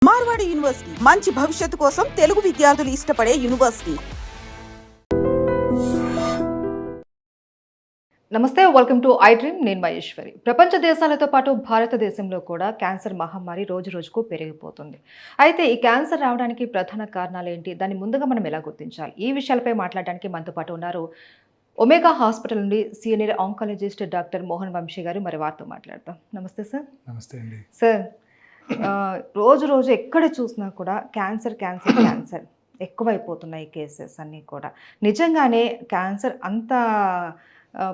Marwadi university మంచి భవిష్యత్తు కోసం తెలుగు విద్యార్థులు ఇష్టపడే యూనివర్సిటీ. నమస్తే, వెల్కమ్ టు ఐ డ్రీమ్. నేను మహేశ్వరి. ప్రపంచ దేశాలతో పాటు భారతదేశంలో కూడా క్యాన్సర్ మహమ్మారి రోజు రోజుకు పెరిగిపోతుంది. అయితే ఈ క్యాన్సర్ రావడానికి ప్రధాన కారణాలు ఏంటి, దాన్ని ముందుగా మనం ఎలా గుర్తించాలి, ఈ విషయాలపై మాట్లాడడానికి మనతో పాటు ఉన్నారు ఒమేగా హాస్పిటల్ నుండి senior oncologist doctor Mohan Vamsi garu. మరి వారితో మాట్లాడతాం. నమస్తే సార్. నమస్తే అండి. సార్, రోజు రోజు ఎక్కడ చూసినా కూడా క్యాన్సర్ క్యాన్సర్ క్యాన్సర్ ఎక్కువైపోతున్నాయి కేసెస్ అన్నీ కూడా. నిజంగానే క్యాన్సర్ అంత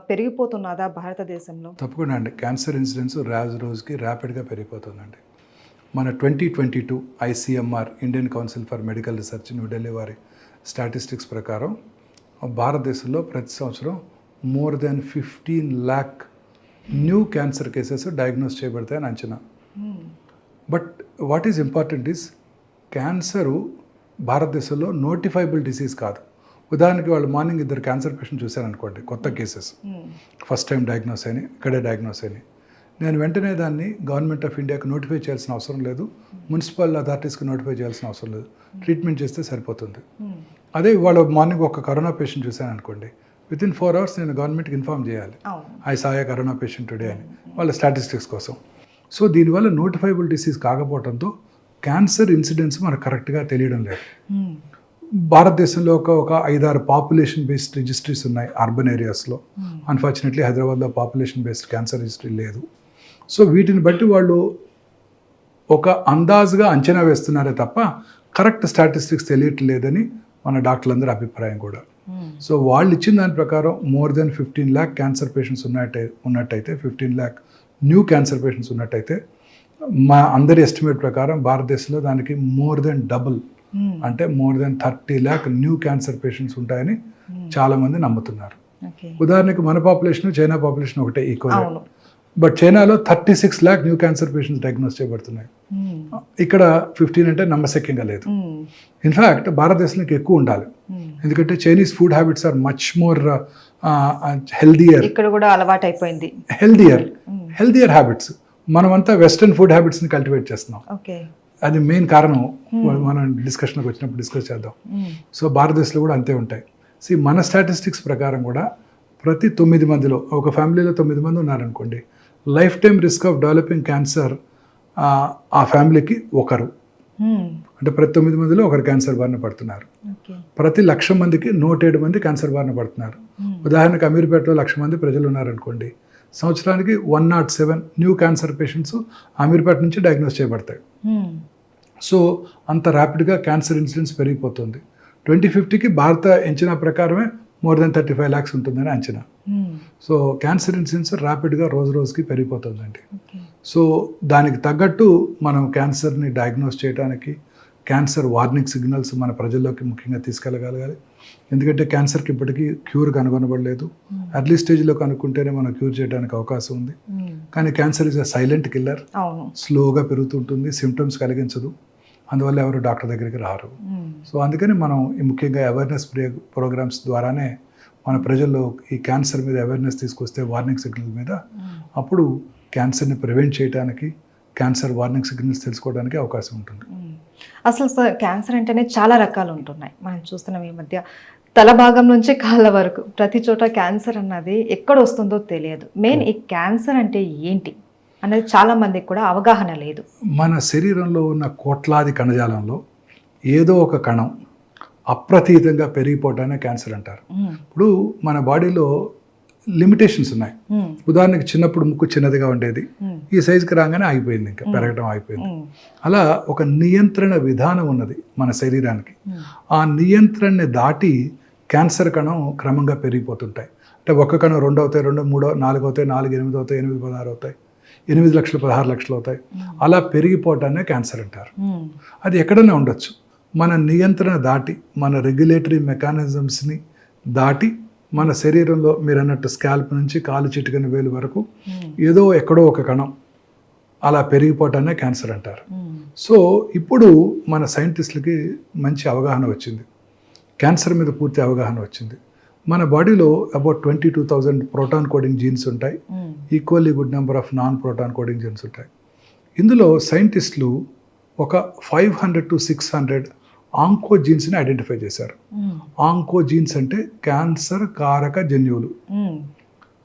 పెరిగిపోతున్నదా భారతదేశంలో? తప్పకుండా అండి. క్యాన్సర్ ఇన్సిడెన్స్ రోజుకి ర్యాపిడ్గా పెరిగిపోతుందండి. మన 2022 ICMR Indian council for medical research New Delhi వారి స్టాటిస్టిక్స్ ప్రకారం భారతదేశంలో ప్రతి సంవత్సరం more than 15 lakh new cancer cases diagnose చేయబడతాయని అంచనా. But what is important is cancer భారతదేశంలో నోటిఫైబుల్ డిసీజ్ కాదు. ఉదాహరణకి వాళ్ళు మార్నింగ్ ఇద్దరు క్యాన్సర్ పేషెంట్ చూశారనుకోండి, కొత్త కేసెస్ ఫస్ట్ టైం డయాగ్నోస్ అయినాయి, ఇక్కడే డయాగ్నోస్ అయినాయి, నేను వెంటనే దాన్ని గవర్నమెంట్ ఆఫ్ ఇండియాకి నోటిఫై చేయాల్సిన అవసరం లేదు, మున్సిపల్ అథారిటీస్కి నోటిఫై చేయాల్సిన అవసరం లేదు, ట్రీట్మెంట్ చేస్తే సరిపోతుంది. అదే ఇవాళ మార్నింగ్ ఒక కరోనా పేషెంట్ చూశాను అనుకోండి, విత్ ఇన్ 4 hours నేను గవర్నమెంట్కి ఇన్ఫార్మ్ చేయాలి, ఐ సాయ కరోనా పేషెంట్ టుడే అని, వాళ్ళ స్టాటిస్టిక్స్ కోసం. సో దీనివల్ల నోటిఫైబుల్ డిసీజ్ కాకపోవడంతో క్యాన్సర్ ఇన్సిడెన్స్ మనకు కరెక్ట్గా తెలియడం లేదు. భారతదేశంలో ఒక 5-6 పాపులేషన్ బేస్డ్ రిజిస్ట్రీస్ ఉన్నాయి అర్బన్ ఏరియాస్లో. అన్ఫార్చునేట్లీ హైదరాబాద్లో పాపులేషన్ బేస్డ్ క్యాన్సర్ రిజిస్ట్రీ లేదు. సో వీటిని బట్టి వాళ్ళు ఒక అందాజుగా అంచనా వేస్తున్నారే తప్ప కరెక్ట్ స్టాటిస్టిక్స్ తెలియట్లేదని మన డాక్టర్లందరి అభిప్రాయం కూడా. సో వాళ్ళు ఇచ్చిన దాని ప్రకారం more than 15 lakh cancer patients ఉన్నట్టయితే 15 lakh న్యూ క్యాన్సర్ పేషెంట్స్ ఉన్నట్టయితే మా అందరి ఎస్టిమేట్ ప్రకారం భారతదేశంలో దానికి మోర్ దెన్ డబుల్, అంటే more than 30 lakh new cancer patients ఉంటాయని చాలా మంది నమ్ముతున్నారు. ఉదాహరణకి మన పాపులేషన్ చైనా పాపులేషన్ ఒకటే ఈక్వల్, బట్ చైనాలో 36 lakh new cancer patients diagnose చేయబడుతున్నాయి. ఇక్కడ 15 అంటే నమ్మశక్యంగా లేదు. ఇన్ఫ్యాక్ట్ భారతదేశంలో ఎక్కువ ఉండాలి, ఎందుకంటే Chinese food habits are much more healthier. ఇక్కడ కూడా అలవాటు అయిపోయింది హెల్దియర్ హ్యాబిట్స్. మనమంతా వెస్టర్న్ ఫుడ్ హ్యాబిట్స్ని కల్టివేట్ చేస్తున్నాం. అది మెయిన్ కారణం. మనం డిస్కషన్కి వచ్చినప్పుడు డిస్కస్ చేద్దాం. సో భారతదేశంలో కూడా అంతే ఉంటాయి. మన స్టాటిస్టిక్స్ ప్రకారం కూడా ప్రతి 9 మందిలో, ఒక ఫ్యామిలీలో 9 మంది ఉన్నారనుకోండి, life time risk of developing cancer ఆ ఫ్యామిలీకి ఒకరు, అంటే ప్రతి 9 మందిలో ఒకరు క్యాన్సర్ బారిన పడుతున్నారు. ప్రతి 1,00,000 మందికి 107 మంది క్యాన్సర్ బారిన పడుతున్నారు. ఉదాహరణకు అమీర్పేటలో 1,00,000 మంది ప్రజలు ఉన్నారనుకోండి, సంవత్సరానికి 107 న్యూ క్యాన్సర్ పేషెంట్స్ అమీర్పేట నుంచి డయాగ్నోస్ చేయబడతాయి. సో అంత ర్యాపిడ్గా క్యాన్సర్ ఇన్సిడెన్స్ పెరిగిపోతుంది. 2050కి భారత అంచనా ప్రకారమే మోర్ దెన్ 35 lakhs ఉంటుందని అంచనా. సో క్యాన్సర్ ఇన్సిడెన్స్ ర్యాపిడ్గా రోజు రోజుకి పెరిగిపోతుందండి. సో దానికి తగ్గట్టు మనం క్యాన్సర్ని డయాగ్నోస్ చేయడానికి క్యాన్సర్ వార్నింగ్ సిగ్నల్స్ మన ప్రజల్లోకి ముఖ్యంగా తీసుకెళ్ళగలగాలి. ఎందుకంటే క్యాన్సర్కి ఇప్పటికీ క్యూర్ కనుగొనబడలేదు. ఎర్లీ స్టేజ్లో కనుక్కుంటేనే మనం క్యూర్ చేయడానికి అవకాశం ఉంది. కానీ cancer is a silent killer. స్లోగా పెరుగుతుంటుంది, సిమ్టమ్స్ కలిగించదు, అందువల్ల ఎవరు డాక్టర్ దగ్గరికి రారు. సో అందుకని మనం ముఖ్యంగా అవేర్నెస్ ప్రోగ్రామ్స్ ద్వారానే మన ప్రజల్లో ఈ క్యాన్సర్ మీద అవేర్నెస్ తీసుకొస్తే, వార్నింగ్ సిగ్నల్ మీద, అప్పుడు క్యాన్సర్ని ప్రివెంట్ చేయడానికి, క్యాన్సర్ వార్నింగ్ సిగ్నల్స్ తెలుసుకోవడానికి అవకాశం ఉంటుంది. అసలు సార్, క్యాన్సర్ అంటేనే చాలా రకాలు ఉంటున్నాయి. మనం చూస్తున్నాం ఈ మధ్య తల భాగం నుంచి కాళ్ళ వరకు ప్రతి చోట క్యాన్సర్ అన్నది ఎక్కడ వస్తుందో తెలియదు. మెయిన్ ఈ క్యాన్సర్ అంటే ఏంటి అనేది చాలా మందికి కూడా అవగాహన లేదు. మన శరీరంలో ఉన్న కోట్లాది కణజాలంలో ఏదో ఒక కణం అప్రతీతంగా పెరిగిపోవటానే క్యాన్సర్ అంటారు. ఇప్పుడు మన బాడీలో లిమిటేషన్స్ ఉన్నాయి. ఉదాహరణకి చిన్నప్పుడు ముక్కు చిన్నదిగా ఉండేది, ఈ సైజుకి రాగానే ఆగిపోయింది, ఇంకా పెరగడం ఆగిపోయింది. అలా ఒక నియంత్రణ విధానం ఉన్నది మన శరీరానికి. ఆ నియంత్రణని దాటి క్యాన్సర్ కణం క్రమంగా పెరిగిపోతుంటాయి. అంటే ఒక కణం 2 అవుతాయి, 2, 3, 4 అవుతాయి, 4, 8 అవుతాయి, 8, 16 అవుతాయి, 8 లక్షలు 16 లక్షలు అవుతాయి. అలా పెరిగిపోవటాన్ని క్యాన్సర్ అంటారు. అది ఎక్కడైనా ఉండొచ్చు. మన నియంత్రణ దాటి, మన రెగ్యులేటరీ మెకానిజమ్స్ని దాటి మన శరీరంలో మీరు అన్నట్టు స్కాల్ప్ నుంచి కాలు చిటికన వేలు వరకు ఏదో ఎక్కడో ఒక కణం అలా పెరిగిపోవటాన్ని క్యాన్సర్ అంటారు. సో ఇప్పుడు మన సైంటిస్టులకి మంచి అవగాహన వచ్చింది, క్యాన్సర్ మీద పూర్తి అవగాహన వచ్చింది. మన బాడీలో అబౌట్ 22,000 ప్రోటాన్ కోడింగ్ జీన్స్ ఉంటాయి, equally good number of non proton coding jeans ఉంటాయి. ఇందులో సైంటిస్టులు ఒక 500 to 600 ఆంకోజీన్స్ని ఐడెంటిఫై చేశారు. ఆంకోజీన్స్ అంటే క్యాన్సర్ కారక జన్యువులు.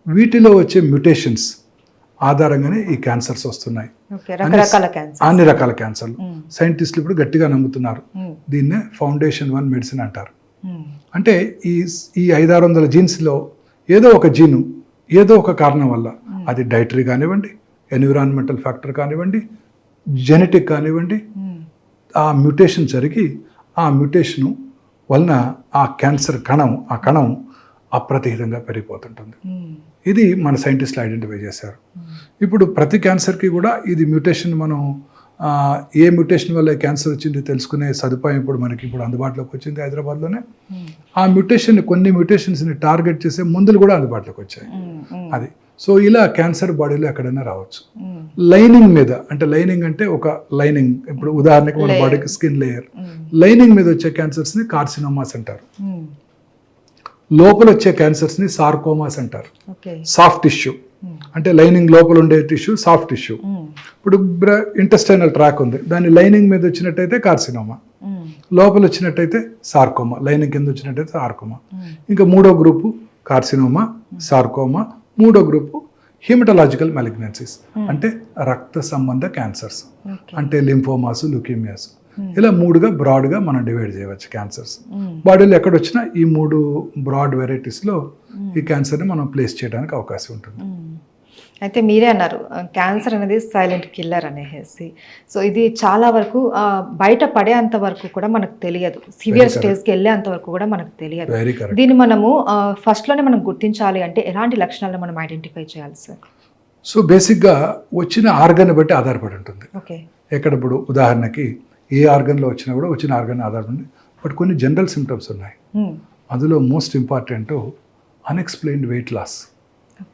వీటిలో వచ్చే మ్యుటేషన్స్ ఆధారంగానే ఈ క్యాన్సర్స్ వస్తున్నాయి. అన్ని రకాల క్యాన్సర్లు. సైంటిస్టులు ఇప్పుడు గట్టిగా నమ్ముతున్నారు. దీన్నే ఫౌండేషన్ 1 మెడిసిన్ అంటారు. అంటే ఈ 500-600 జీన్స్లో ఏదో ఒక జీను ఏదో ఒక కారణం వల్ల, అది డైటరీ కానివ్వండి, ఎన్విరాన్మెంటల్ ఫ్యాక్టర్ కానివ్వండి, జెనెటిక్ కానివ్వండి, ఆ మ్యుటేషన్ జరిగి ఆ మ్యుటేషను వలన ఆ క్యాన్సర్ కణం అప్రతిహితంగా పెరిగిపోతుంటుంది. ఇది మన సైంటిస్టులు ఐడెంటిఫై చేశారు. ఇప్పుడు ప్రతి క్యాన్సర్కి కూడా ఇది మ్యుటేషన్, మనం ఏ మ్యుటేషన్ వల్ల క్యాన్సర్ వచ్చింది తెలుసుకునే సదుపాయం ఇప్పుడు అందుబాటులోకి వచ్చింది హైదరాబాద్లోనే. ఆ కొన్ని మ్యుటేషన్స్ని టార్గెట్ చేసే మందులు కూడా అందుబాటులోకి వచ్చాయి. అది సో ఇలా క్యాన్సర్ బాడీలో ఎక్కడైనా రావచ్చు. లైనింగ్ మీద, అంటే లైనింగ్ అంటే ఒక లైనింగ్, ఇప్పుడు ఉదాహరణకి మన బాడీకి స్కిన్ లేయర్, లైనింగ్ మీద వచ్చే క్యాన్సర్స్ని కార్సినోమాస్ అంటారు. లోపల వచ్చే క్యాన్సర్స్ని సార్కోమాస్ అంటారు. సాఫ్ట్ టిష్యూ అంటే లైనింగ్ లోపల ఉండే టిష్యూ సాఫ్ట్ టిష్యూ. ఇప్పుడు ఇంటెస్టైనల్ ట్రాక్ ఉంది, దాని లైనింగ్ మీద వచ్చినట్టయితే కార్సినోమా, లోపల వచ్చినట్టయితే సార్కోమా, లైనింగ్ కింద వచ్చినట్టయితే సార్కోమా. ఇంకా 3వ గ్రూపు కార్సినోమా, సార్కోమా. 3వ గ్రూపు హిమటలాజికల్ మెలిగ్నెన్సీస్ అంటే రక్త సంబంధ క్యాన్సర్స్, అంటే లింఫోమాస్, లుకీమియాస్. ఇలా 3గా బ్రాడ్గా మనం డివైడ్ చేయవచ్చు క్యాన్సర్స్. బాడీలో ఎక్కడొచ్చినా ఈ 3 బ్రాడ్ వెరైటీస్లో ఈ క్యాన్సర్ని మనం ప్లేస్ చేయడానికి అవకాశం ఉంటుంది. అయితే మీరే అన్నారు క్యాన్సర్ అనేది సైలెంట్ కిల్లర్ అనేసి. సో ఇది చాలా వరకు బయట పడేంత వరకు కూడా మనకు తెలియదు, సివియర్ స్టేజ్కి వెళ్ళేంత వరకు కూడా మనకు తెలియదు. దీన్ని మనము ఫస్ట్లోనే మనం గుర్తించాలి అంటే ఎలాంటి లక్షణాలను మనం ఐడెంటిఫై చేయాలి సార్? సో బేసిక్గా వచ్చిన ఆర్గన్ బట్టి ఆధారపడి ఉంటుంది. ఓకే, ఎక్కడ ఇప్పుడు ఉదాహరణకి ఏ ఆర్గన్లో వచ్చినా కూడా వచ్చిన ఆర్గన్ ఆధారపడి, బట్ కొన్ని జనరల్ సిమ్టమ్స్ ఉన్నాయి. అందులో most important unexplained weight loss.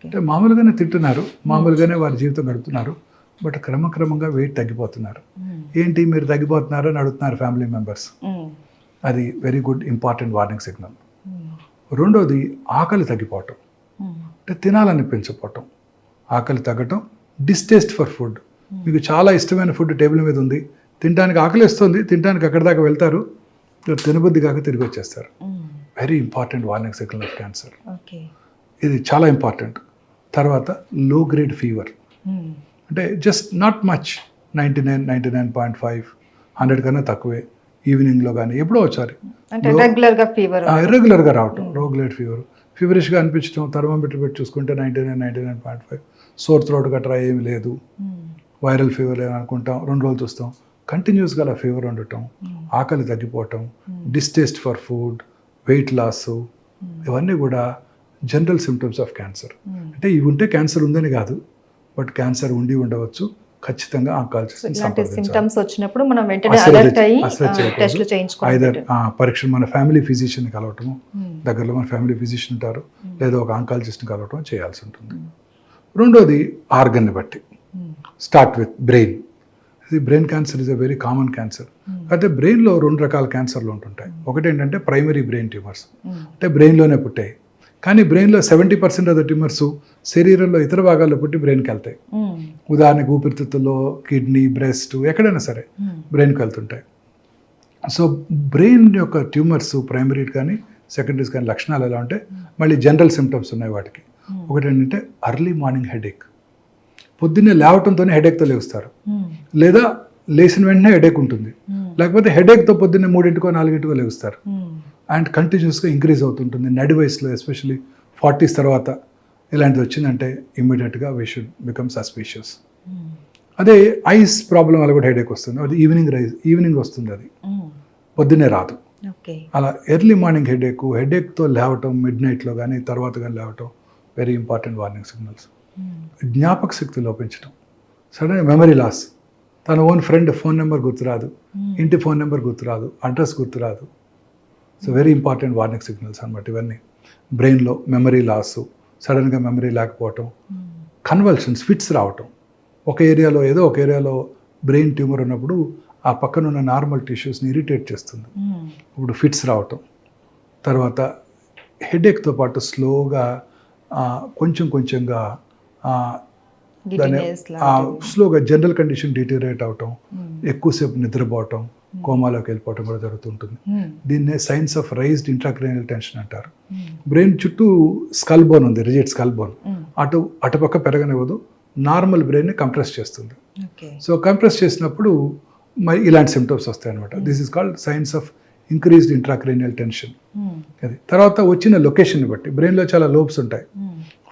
అంటే మామూలుగానే తింటున్నారు, మామూలుగానే వారి జీవితం గడుపుతున్నారు, బట్ క్రమక్రమంగా వెయిట్ తగ్గిపోతున్నారు. ఏంటి మీరు తగ్గిపోతున్నారు అని అడుగుతున్నారు ఫ్యామిలీ మెంబర్స్. అది very good important warning signal. రెండోది ఆకలి తగ్గిపోవటం, అంటే తినాలనిపించకపోవటం, ఆకలి తగ్గటం, డిస్టేస్ట్ ఫర్ ఫుడ్. మీకు చాలా ఇష్టమైన ఫుడ్ టేబుల్ మీద ఉంది, తినడానికి ఆకలి వస్తుంది, తినడానికి అక్కడి దాకా వెళ్తారు, తినబుద్ధి కాక తిరిగి వచ్చేస్తారు. Very important warning signal of cancer. ఇది చాలా ఇంపార్టెంట్. తర్వాత లో గ్రేడ్ ఫీవర్, అంటే జస్ట్ నాట్ మచ్, 99, 99.5, 100 కన్నా తక్కువే, ఈవినింగ్లో కానీ ఎప్పుడో ఒకసారి ఇర్రెగ్యులర్గా రావటం, లో గ్రేడ్ ఫీవరిష్గా అనిపించడం, థర్మోమీటర్ పెట్టి చూసుకుంటే 99, 99.5, సోర్ థ్రోట్ గట్రా ఏమి లేదు, వైరల్ ఫీవర్ అనుకుంటాం, 2 రోజులు చూస్తాం, కంటిన్యూస్గా అలా ఫీవర్ ఉండటం, ఆకలి తగ్గిపోవటం, distaste for food, weight loss, ఇవన్నీ కూడా జనరల్ సిమ్టమ్స్ ఆఫ్ క్యాన్సర్. అంటే ఇవి ఉంటే క్యాన్సర్ ఉందని కాదు, బట్ క్యాన్సర్ ఉండి ఉండవచ్చు. ఖచ్చితంగా పరీక్ష మన ఫ్యామిలీ ఫిజిషియన్ కలవటము, దగ్గరలో మన ఫ్యామిలీ ఫిజిషియన్ ఉంటారు, లేదా ఒక ఆంకాలజిస్ట్ని కలవటం చేయాల్సి ఉంటుంది. రెండోది ఆర్గన్ని బట్టి. Start with brain. ఇది brain cancer is a very common cancer. అయితే బ్రెయిన్లో 2 రకాల క్యాన్సర్లు ఉంటుంటాయి. ఒకటి ఏంటంటే ప్రైమరీ బ్రెయిన్ ట్యూమర్స్, అంటే బ్రెయిన్లోనే పుట్టాయి. కానీ బ్రెయిన్లో 70% ఆఫ్ ద ట్యూమర్స్ శరీరంలో ఇతర భాగాల్లో పుట్టి బ్రెయిన్కి వెళ్తాయి. ఉదాహరణకు ఊపిరితిత్తుల్లో, కిడ్నీ, బ్రెస్ట్, ఎక్కడైనా సరే బ్రెయిన్కి వెళ్తుంటాయి. సో బ్రెయిన్ యొక్క ట్యూమర్స్ ప్రైమరీ కానీ సెకండరీస్ కానీ లక్షణాలు ఎలా ఉంటే మళ్ళీ జనరల్ సిమ్టమ్స్ ఉన్నాయి వాటికి. ఒకటి ఏంటంటే అర్లీ మార్నింగ్ హెడేక్, పొద్దున్నే లేవటంతోనే హెడేక్తో లేస్తారు, లేదా లేచిన వెంటనే హెడేక్ ఉంటుంది, లేకపోతే హెడేక్తో పొద్దున్నే 3 4 లేస్తారు, అండ్ కంటిన్యూస్గా ఇంక్రీజ్ అవుతుంటుంది. నడి వయసులో ఎస్పెషలీ 40s తర్వాత ఇలాంటిది వచ్చిందంటే ఇమ్మీడియట్గా వీ షుడ్ బికమ్ సస్పీషియస్. అదే ఐస్ ప్రాబ్లం వల్ల కూడా హెడేక్ వస్తుంది, అది ఈవినింగ్ వస్తుంది, అది పొద్దున్నే రాదు. అలా ఎర్లీ మార్నింగ్ హెడేక్తో లేవటం, మిడ్ నైట్లో కానీ తర్వాత కానీ లేవటం వెరీ ఇంపార్టెంట్ వార్నింగ్ సిగ్నల్స్. జ్ఞాపక శక్తి లోపించడం, సడన్ మెమరీ లాస్, తన ఓన్ ఫ్రెండ్ ఫోన్ నెంబర్ గుర్తురాదు, ఇంటి ఫోన్ నెంబర్ గుర్తురాదు, అడ్రస్ గుర్తురాదు. So very important warning signals అనమాట ఇవన్నీ. బ్రెయిన్లో మెమరీ లాస్, సడన్గా మెమరీ లేకపోవటం, కన్వల్షన్స్, ఫిట్స్ రావటం. ఒక ఏరియాలో బ్రెయిన్ ట్యూమర్ ఉన్నప్పుడు ఆ పక్కన ఉన్న నార్మల్ టిష్యూస్ని ఇరిటేట్ చేస్తుంది, ఇప్పుడు ఫిట్స్ రావటం. తర్వాత హెడేక్తో పాటు స్లోగా కొంచెంగా దాని Giddiness లాంటివి. స్లోగా జనరల్ కండిషన్ డిటీరియేట్ అవటం, ఎక్కువసేపు నిద్రపోవటం, కోమాలోకి వెళ్ళిపోవటం కూడా జరుగుతుంటుంది. దీన్నే science of raised intracranial tension అంటారు. బ్రెయిన్ చుట్టూ స్కల్ బోన్ ఉంది, రిజిడ్ స్కల్ బోన్, అటుపక్క పెరగనివ్వదు, నార్మల్ బ్రెయిన్ని కంప్రెస్ చేస్తుంది. సో కంప్రెస్ చేసినప్పుడు మరి ఇలాంటి సిమ్టమ్స్ వస్తాయి అనమాట. This is called science of increased intracranial tension. అది తర్వాత వచ్చిన లొకేషన్ని బట్టి బ్రెయిన్లో చాలా లోబ్స్ ఉంటాయి.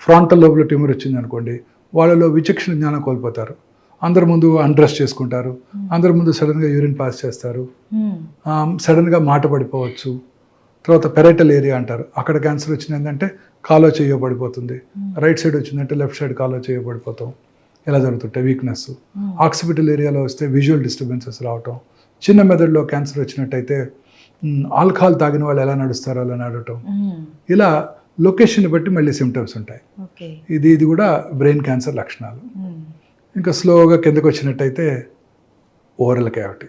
ఫ్రాంటల్ లోబ్లో ట్యూమర్ వచ్చింది అనుకోండి, వాళ్ళలో విచక్షణ జ్ఞానం కోల్పోతారు, అందరి ముందు అన్డ్రెస్ చేసుకుంటారు, అందరి ముందు సడన్గా యూరిన్ పాస్ చేస్తారు, సడన్గా మాట పడిపోవచ్చు. తర్వాత పెరైటల్ ఏరియా అంటారు, అక్కడ క్యాన్సర్ వచ్చింది ఏంటంటే కాలో చెయ్యో పడిపోతుంది, రైట్ సైడ్ వచ్చిందంటే లెఫ్ట్ సైడ్ కాలో చెయ్యో పడిపోతాం, ఇలా జరుగుతుంటాయి వీక్నెస్. ఆక్సిపిటల్ ఏరియాలో వస్తే విజువల్ డిస్టర్బెన్సెస్ రావటం, చిన్న మెదడులో క్యాన్సర్ వచ్చినట్టయితే ఆల్కహాల్ తాగిన వాళ్ళు ఎలా నడుస్తారో అలా నడవటం, ఇలా లొకేషన్ బట్టి మళ్ళీ సిమ్టమ్స్ ఉంటాయి. ఇది కూడా బ్రెయిన్ క్యాన్సర్ లక్షణాలు. ఇంకా స్లోగా కిందకు వచ్చినట్టయితే oral cavity.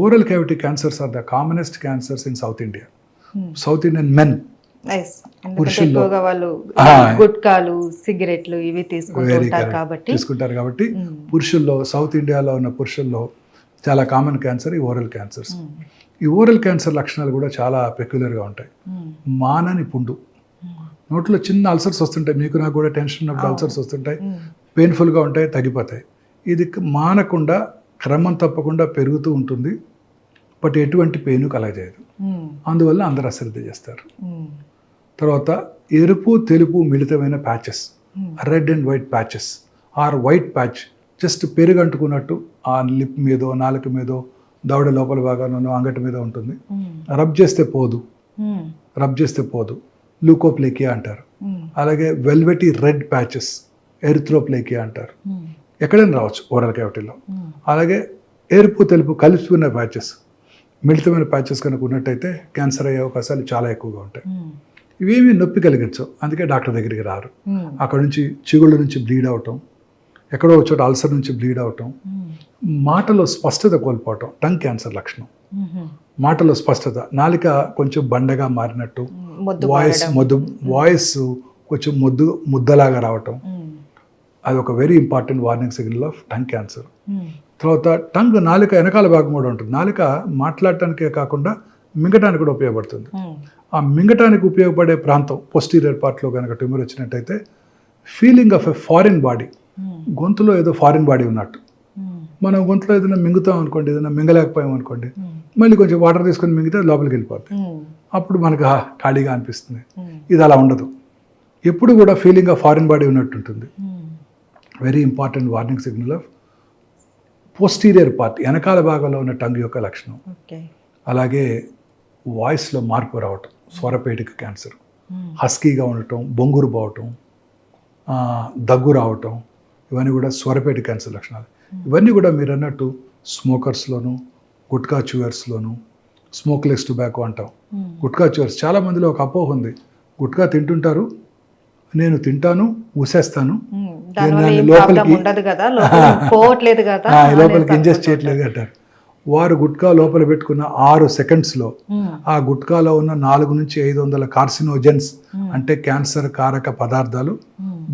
Oral cavity cancers are the commonest cancers in South India. South Indian men పురుషుల్లో వాళ్ళు గుట్కాలు, సిగరెట్లు ఇవి తీసుకుంటారు కాబట్టి పురుషుల్లో, సౌత్ ఇండియాలో ఉన్న పురుషుల్లో చాలా కామన్ క్యాన్సర్ ఈ ఓరల్ క్యాన్సర్స్. ఈ ఓరల్ క్యాన్సర్ లక్షణాలు కూడా చాలా పెక్యులర్గా ఉంటాయి. మానని పుండు, నోట్లో చిన్న అల్సర్స్ వస్తుంటాయి, మీకు నాకు కూడా టెన్షన్ ఉన్నప్పుడు అల్సర్స్ వస్తుంటాయి, పెయిన్ఫుల్గా ఉంటాయి, తగ్గిపోతాయి. ఇది మానకుండా క్రమం తప్పకుండా పెరుగుతూ ఉంటుంది, బట్ ఎటువంటి పెయిన్ కలగజేయదు. అందువల్ల అందరూ అశ్రద్ధ చేస్తారు. తర్వాత ఎరుపు తెలుపు మిళితమైన patches, red and white patches or white patch just పెరుగు అంటుకున్నట్టు ఆ లిప్ మీదో, నాలుక మీదో, దవడ లోపల భాగంలోనో, అంగటి మీద ఉంటుంది. రబ్ చేస్తే పోదు, లూకోప్లేకియా అంటారు. అలాగే వెల్వెటీ రెడ్ ప్యాచెస్, ఎరిథ్రోప్లేకియా అంటారు. ఎక్కడైనా రావచ్చు ఓరల్ క్యావిటీలో. అలాగే ఎరుపు తెలుపు కలిసి ఉన్న ప్యాచెస్, మిళితమైన ప్యాచెస్ కనుక ఉన్నట్టయితే క్యాన్సర్ అయ్యే అవకాశాలు చాలా ఎక్కువగా ఉంటాయి. ఇవేమీ నొప్పి కలిగించవు, అందుకే డాక్టర్ దగ్గరికి రారు. అక్కడ నుంచి చిగుళ్ళ నుంచి బ్లీడ్ అవటం, ఎక్కడో ఒక చోట అల్సర్ నుంచి బ్లీడ్ అవటం, మాటలో స్పష్టత కోల్పోవటం టంగ్ క్యాన్సర్ లక్షణం. మాటలో స్పష్టత, నాలిక కొంచెం బండగా మారినట్టు, వాయిస్ కొంచెం ముద్దలాగా రావటం, అది ఒక very important warning signal of tongue cancer. తర్వాత టంగ్, నాలిక వెనకాల భాగం కూడా ఉంటుంది. నాలిక మాట్లాడటానికే కాకుండా మింగటానికి కూడా ఉపయోగపడుతుంది. ఆ మింగటానికి ఉపయోగపడే ప్రాంతం పోస్టీరియర్ పార్ట్లో కనుక ట్యూమర్ వచ్చినట్టయితే feeling of a foreign body, గొంతులో ఏదో ఫారిన్ బాడీ ఉన్నట్టు. మనం గొంతులో ఏదైనా మింగుతాం అనుకోండి, ఏదైనా మింగలేకపోయాం అనుకోండి, మళ్ళీ కొంచెం వాటర్ తీసుకొని మింగితే లోపలికి వెళ్ళిపోతుంది, అప్పుడు మనకు ఖాళీగా అనిపిస్తుంది. ఇది అలా ఉండదు, ఎప్పుడు కూడా ఫీలింగ్ ఆఫ్ ఫారిన్ బాడీ ఉన్నట్టు ఉంటుంది. Very important warning signal of posterior part, వెనకాల భాగంలో ఉన్న టంగ్ యొక్క లక్షణం. అలాగే వాయిస్లో మార్పు రావటం, స్వరపేటిక క్యాన్సర్, హస్కీగా ఉండటం, బొంగురు పోవటం, దగ్గు రావటం, ఇవన్నీ కూడా స్వరపేటి క్యాన్సర్ లక్షణాలు. ఇవన్నీ కూడా మీరు అన్నట్టు స్మోకర్స్లోను, గుట్కా చ్యూయర్స్లోను, స్మోక్లెస్ టొబాకో అంటాం. గుట్కా చ్యూయర్స్ చాలా మందిలో ఒక అపోహ ఉంది, గుట్కా తింటుంటారు, నేను తింటాను ఊసేస్తాను, లోపలికి ఇంజెస్ట్ చేయట్లేదు అంటారు. వారు గుట్కా లోపల పెట్టుకున్న 6 సెకండ్స్లో ఆ గుట్కాలో ఉన్న 400 నుంచి 500 కార్సినోజెన్స్ అంటే క్యాన్సర్ కారక పదార్థాలు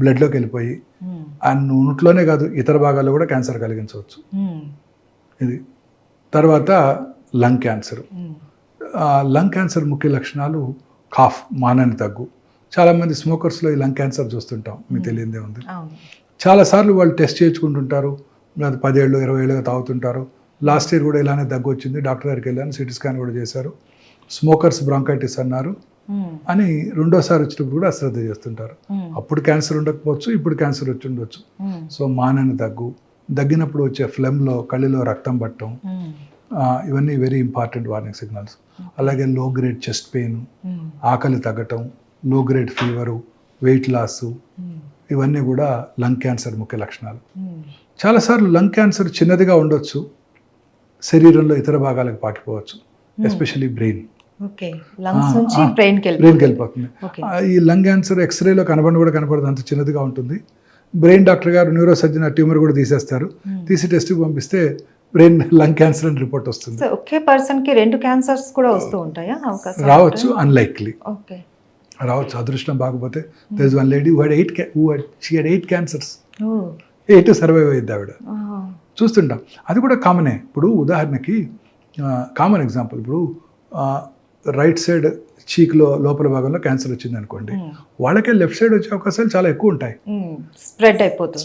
బ్లడ్లోకి వెళ్ళిపోయి ఆ నోట్లోనే కాదు ఇతర భాగాల్లో కూడా క్యాన్సర్ కలిగించవచ్చు. ఇది తర్వాత లంగ్ క్యాన్సర్. లంగ్ క్యాన్సర్ ముఖ్య లక్షణాలు కాఫ్, మానని దగ్గు. చాలామంది స్మోకర్స్లో ఈ లంగ్ క్యాన్సర్ చూస్తుంటాం, మీకు తెలియదే ఉంది. చాలాసార్లు వాళ్ళు టెస్ట్ చేయించుకుంటుంటారు, 10 ఏళ్ళు 20 ఏళ్ళుగా తాగుతుంటారు. లాస్ట్ ఇయర్ కూడా ఇలానే దగ్గు వచ్చింది, డాక్టర్ దగ్గరికి వెళ్ళాను, సిటీ స్కాన్ కూడా చేశారు, స్మోకర్స్ బ్రాంకైటిస్ అన్నారు అని రెండోసారి వచ్చినప్పుడు కూడా అశ్రద్ధ చేస్తుంటారు. అప్పుడు క్యాన్సర్ ఉండకపోవచ్చు, ఇప్పుడు క్యాన్సర్ వచ్చి ఉండొచ్చు. సో మానని దగ్గినప్పుడు వచ్చే ఫ్లెమ్లో కళ్ళలో రక్తం పట్టడం, ఇవన్నీ వెరీ ఇంపార్టెంట్ వార్నింగ్ సిగ్నల్స్. అలాగే లో గ్రేడ్ చెస్ట్ పెయిన్, ఆకలి తగ్గటం, లో గ్రేడ్ ఫీవరు, వెయిట్ లాస్, ఇవన్నీ కూడా లంగ్ క్యాన్సర్ ముఖ్య లక్షణాలు. చాలాసార్లు లంగ్ క్యాన్సర్ చిన్నదిగా ఉండొచ్చు, శరీరంలో ఇతర భాగాలకు పాకిపోవచ్చు, ఎస్పెషల్లీ బ్రెయిన్. బ్రెయిన్కి వెళ్ళిపోతుంది. ఈ లంగ్ క్యాన్సర్ ఎక్స్రేలో కనపడదు, అంత చిన్నదిగా ఉంటుంది. బ్రెయిన్ డాక్టర్ గారు, న్యూరో సర్జన్ ఆ ట్యూమర్ కూడా తీసేస్తారు, తీసి టెస్ట్కి పంపిస్తే బ్రెయిన్ లంగ్ క్యాన్సర్ అని రిపోర్ట్ వస్తుంది. ఒకే పర్సన్కి 2 క్యాన్సర్స్ కూడా వస్తూ ఉంటాయా? రావచ్చు, అన్లైక్లీ రావచ్చు. అదృష్టం బాగపోతే there is one lady who had 8 cancers. ఎటు సర్వైవ్ అయ్యిద్ది ఆవిడ చూస్తుంటాం. అది కూడా కామనే. ఇప్పుడు ఉదాహరణకి కామన్ ఎగ్జాంపుల్, ఇప్పుడు రైట్ సైడ్ చీక్లో లోపల భాగంలో క్యాన్సర్ వచ్చింది అనుకోండి, వాళ్ళకే లెఫ్ట్ సైడ్ వచ్చే అవకాశాలు చాలా ఎక్కువ ఉంటాయి.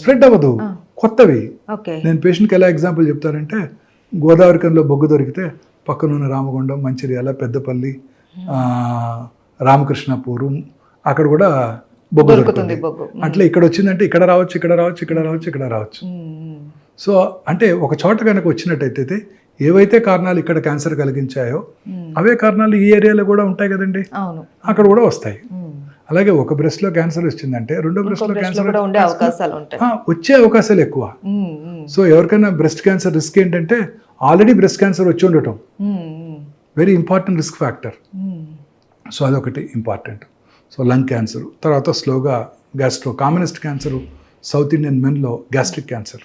స్ప్రెడ్ అవ్వదు, కొత్తవి. నేను పేషెంట్కి ఎలా ఎగ్జాంపుల్ చెప్తానంటే, గోదావరికంలో బొగ్గు దొరికితే పక్కనున్న రామగుండం, మంచిర్యాల, పెద్దపల్లి, రామకృష్ణపూరు అక్కడ కూడా బొగ్గు దొరుకుతుంది. అట్లా ఇక్కడ వచ్చిందంటే ఇక్కడ రావచ్చు, ఇక్కడ రావచ్చు, ఇక్కడ రావచ్చు, ఇక్కడ రావచ్చు. సో అంటే ఒక చోట కనుక వచ్చినట్టయితే ఏవైతే కారణాలు ఇక్కడ క్యాన్సర్ కలిగించాయో అవే కారణాలు ఈ ఏరియాలో కూడా ఉంటాయి కదండి, అక్కడ కూడా వస్తాయి. అలాగే ఒక బ్రెస్ట్ లో క్యాన్సర్ వచ్చిందంటే రెండో బ్రెస్ట్ లో క్యాన్సర్ వచ్చే అవకాశాలు ఎక్కువ. సో ఎవరికైనా బ్రెస్ట్ క్యాన్సర్ రిస్క్ ఏంటంటే ఆల్రెడీ బ్రెస్ట్ క్యాన్సర్ వచ్చి ఉండటం very important risk factor. So అదొకటి ఇంపార్టెంట్. సో లంగ్ క్యాన్సర్, తర్వాత స్లోగా gastro. Commonest cancer south Indian మెన్లో గ్యాస్ట్రిక్ క్యాన్సర్.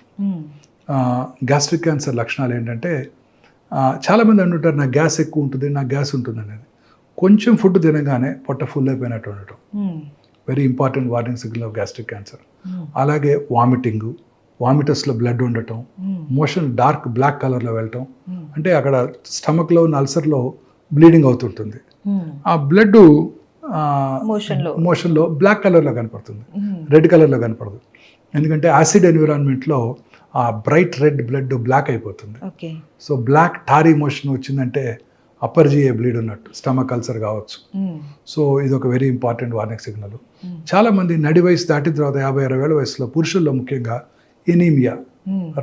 గ్యాస్ట్రిక్ క్యాన్సర్ లక్షణాలు ఏంటంటే, చాలామంది అంటుంటారు నాకు గ్యాస్ ఎక్కువ ఉంటుంది, నాకు గ్యాస్ ఉంటుంది అనేది. కొంచెం ఫుడ్ తినగానే పొట్ట ఫుల్ అయిపోయినట్టు ఉండటం very important warning signal of gastric cancer. అలాగే వామిటింగ్, వామిటర్స్లో బ్లడ్ ఉండటం, మోషన్ డార్క్ బ్లాక్ కలర్లో వెళ్ళటం, అంటే అక్కడ స్టమక్లో ఉన్న అల్సర్లో బ్లీడింగ్ అవుతుంటుంది. ఆ బ్లడ్ మోషన్లో బ్లాక్ కలర్లో కనపడుతుంది, రెడ్ కలర్లో కనపడదు. ఎందుకంటే యాసిడ్ ఎన్విరాన్మెంట్లో ఆ బ్రైట్ రెడ్ బ్లడ్ బ్లాక్ అయిపోతుంది. సో బ్లాక్ టారీ మోషన్ వచ్చిందంటే అప్పర్ జిఏ బ్లీడ్ ఉన్నట్టు, స్టమక్ అల్సర్ కావచ్చు. సో ఇది ఒక వెరీ ఇంపార్టెంట్ వార్నింగ్ సిగ్నల్. చాలామంది నడి వయసు దాటిన తర్వాత 50-60 ఏళ్ళ వయసులో పురుషుల్లో ముఖ్యంగా ఎనీమియా,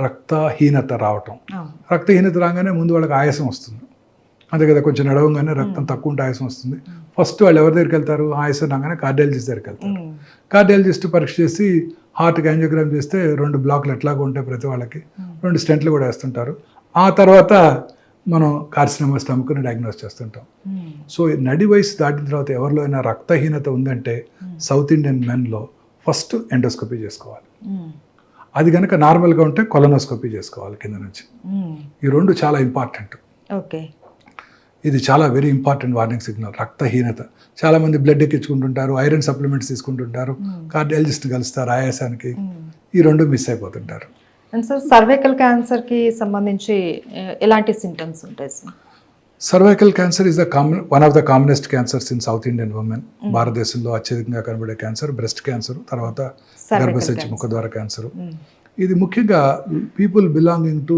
రక్తహీనత రావటం. రక్తహీనత రాగానే ముందు వాళ్ళకి ఆయాసం వస్తుంది, అంతే కదా, కొంచెం నడవంగానే రక్తం తక్కువ ఉంటే ఆయాసం వస్తుంది. ఫస్ట్ వాళ్ళు ఎవరి దగ్గరికి వెళ్తారు, ఆయాసం రాగానే కార్డియాలజిస్ట్ దగ్గరికి వెళ్తారు. కార్డియాలజిస్ట్ పరీక్ష చేసి హార్ట్కి యాంజియోగ్రామ్ చేస్తే 2 బ్లాక్లు ఎట్లాగో ఉంటాయి ప్రతి వాళ్ళకి, 2 స్టెంట్లు కూడా వేస్తుంటారు. ఆ తర్వాత మనం కార్సినోమా స్టమక్ని డయాగ్నోస్ చేస్తుంటాం. సో నడి వయసు దాటిన తర్వాత ఎవరిలో అయినా రక్తహీనత ఉందంటే సౌత్ ఇండియన్ మెన్లో ఫస్ట్ ఎండోస్కోపీ చేసుకోవాలి. అది కనుక నార్మల్గా ఉంటే కొలనోస్కోపీ చేసుకోవాలి కింద నుంచి. ఈ 2 చాలా ఇంపార్టెంట్. ఇది చాలా వెరీ ఇంపార్టెంట్ వార్నింగ్ సిగ్నల్. రక్తహీనత, చాలామంది బ్లడ్ ఎక్కించుకుంటుంటారు, ఐరన్ సప్లిమెంట్స్ తీసుకుంటుంటారు, కార్డియాలజిస్ట్ కలుస్తారు ఆయాసానికి, ఈ 2 మిస్ అయిపోతుంటారు. అండ్ సార్, సర్వైకల్ క్యాన్సర్కి సంబంధించి ఎలాంటి సింటమ్స్ ఉంటాయి sir? Cervical cancer is one of the commonest cancers in south Indian women. భారతదేశంలో అత్యధికంగా కనబడే క్యాన్సర్ బ్రెస్ట్ క్యాన్సర్, తర్వాత గర్భసంచి ముఖద్వార క్యాన్సర్. ఇది ముఖ్యంగా people belonging to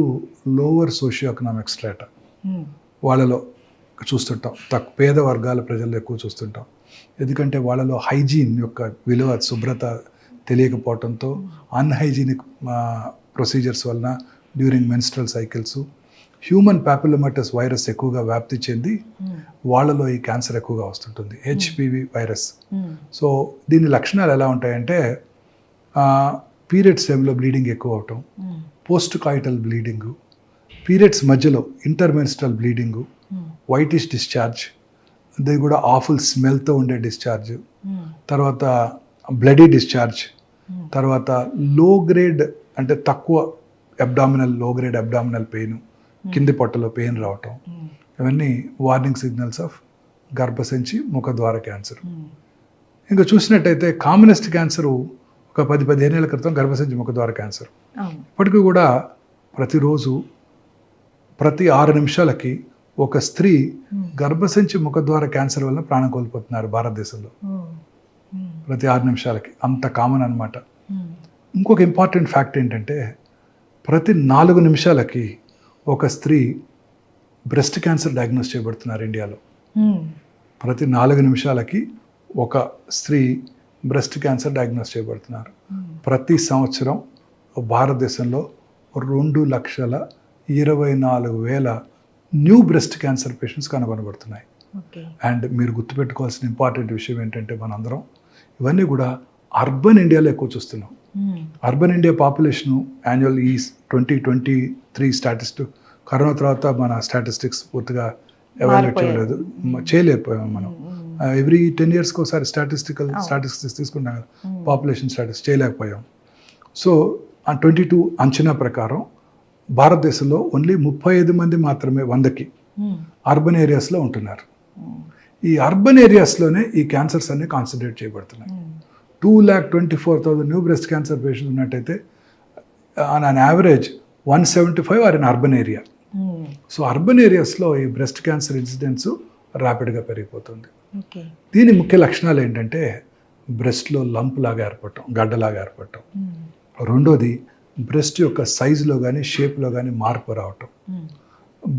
lower socio economic strata వాళ్ళలో చూస్తుంటాం, పేద వర్గాల ప్రజల్లో ఎక్కువ చూస్తుంటాం. ఎందుకంటే వాళ్ళలో హైజీన్ యొక్క విలువ, శుభ్రత తెలియకపోవడంతో అన్హైజీనిక్ ప్రొసీజర్స్ వలన during menstrual cycles human papillomatous virus ఎక్కువగా వ్యాప్తి చెంది వాళ్ళలో ఈ క్యాన్సర్ ఎక్కువగా వస్తుంటుంది, హెచ్పివి వైరస్. సో దీని లక్షణాలు ఎలా ఉంటాయంటే, పీరియడ్స్ టైంలో బ్లీడింగ్ ఎక్కువ అవటం, పోస్ట్ కాయిటల్ బ్లీడింగు, పీరియడ్స్ మధ్యలో ఇంటర్మెన్స్ట్రల్ బ్లీడింగు, వైటిష్ డిశ్చార్జ్, అది కూడా ఆఫుల్ స్మెల్తో ఉండే డిశ్చార్జ్, తర్వాత బ్లడీ డిశ్చార్జ్, తర్వాత లో గ్రేడ్ అంటే తక్కువ అబ్డామినల్, లో గ్రేడ్ అబ్డామినల్ పెయిన్, కింది పొట్టలో పెయిన్ రావటం, ఇవన్నీ వార్నింగ్ సిగ్నల్స్ ఆఫ్ గర్భసంచి ముఖద్వార క్యాన్సర్. ఇంకా చూసినట్టయితే కామనెస్ట్ క్యాన్సర్ ఒక 10-15 ఏళ్ల క్రితం గర్భసంచి ముఖద్వార క్యాన్సర్. ఇప్పటికీ కూడా ప్రతిరోజు ప్రతి 6 నిమిషాలకి ఒక స్త్రీ గర్భసంచి ముఖద్వార క్యాన్సర్ వల్ల ప్రాణం కోల్పోతున్నారు భారతదేశంలో. ప్రతి 6 నిమిషాలకి, అంత కామన్ అనమాట. ఇంకొక ఇంపార్టెంట్ ఫ్యాక్ట్ ఏంటంటే, ప్రతి 4 నిమిషాలకి ఒక స్త్రీ బ్రెస్ట్ క్యాన్సర్ డయాగ్నోస్ చేయబడుతున్నారు ఇండియాలో. ప్రతి 4 నిమిషాలకి ఒక స్త్రీ బ్రెస్ట్ క్యాన్సర్ డయాగ్నోస్ చేయబడుతున్నారు. ప్రతి సంవత్సరం భారతదేశంలో 2,24,000 న్యూ బ్రెస్ట్ క్యాన్సర్ పేషెంట్స్ కనుగొనబడుతున్నాయి. అండ్ మీరు గుర్తుపెట్టుకోవాల్సిన ఇంపార్టెంట్ విషయం ఏంటంటే, మనందరం ఇవన్నీ కూడా అర్బన్ ఇండియాలో ఎక్కువ చూస్తున్నాం. అర్బన్ ఇండియా పాపులేషను యాన్యువల్ ఈ 2023 స్టాటిస్టిక్, కరోనా తర్వాత మన స్టాటిస్టిక్స్ పూర్తిగా ఎవాల్యుయేట్ చేయలేకపోయాం మనం. ఎవ్రీ 10 yearsకి ఒకసారి స్టాటిస్టిక్స్ తీసుకుంటాం కదా, పాపులేషన్ స్టాటిస్టిక్స్ చేయలేకపోయాం. సో 22 అంచనా ప్రకారం భారతదేశంలో ఓన్లీ 35 మంది మాత్రమే 100కి అర్బన్ ఏరియాస్లో ఉంటున్నారు. ఈ అర్బన్ ఏరియాస్లోనే ఈ క్యాన్సర్స్ అన్ని కాన్సన్ట్రేట్ చేయబడుతున్నాయి. 2,24,000 న్యూ బ్రెస్ట్ క్యాన్సర్ పేషెంట్స్ ఉన్నట్టయితే on an average 175 are in urban area. So urban ఏరియాస్లో ఈ బ్రెస్ట్ క్యాన్సర్ ఇన్సిడెన్స్ ర్యాపిడ్గా పెరిగిపోతుంది. ఓకే. దీని ముఖ్య లక్షణాలు ఏంటంటే బ్రెస్ట్లో లంప్ లాగా ఏర్పడటం, గడ్డలాగా ఏర్పడటం. రెండోది బ్రెస్ట్ యొక్క సైజులో కానీ షేప్లో కానీ మార్పు రావటం.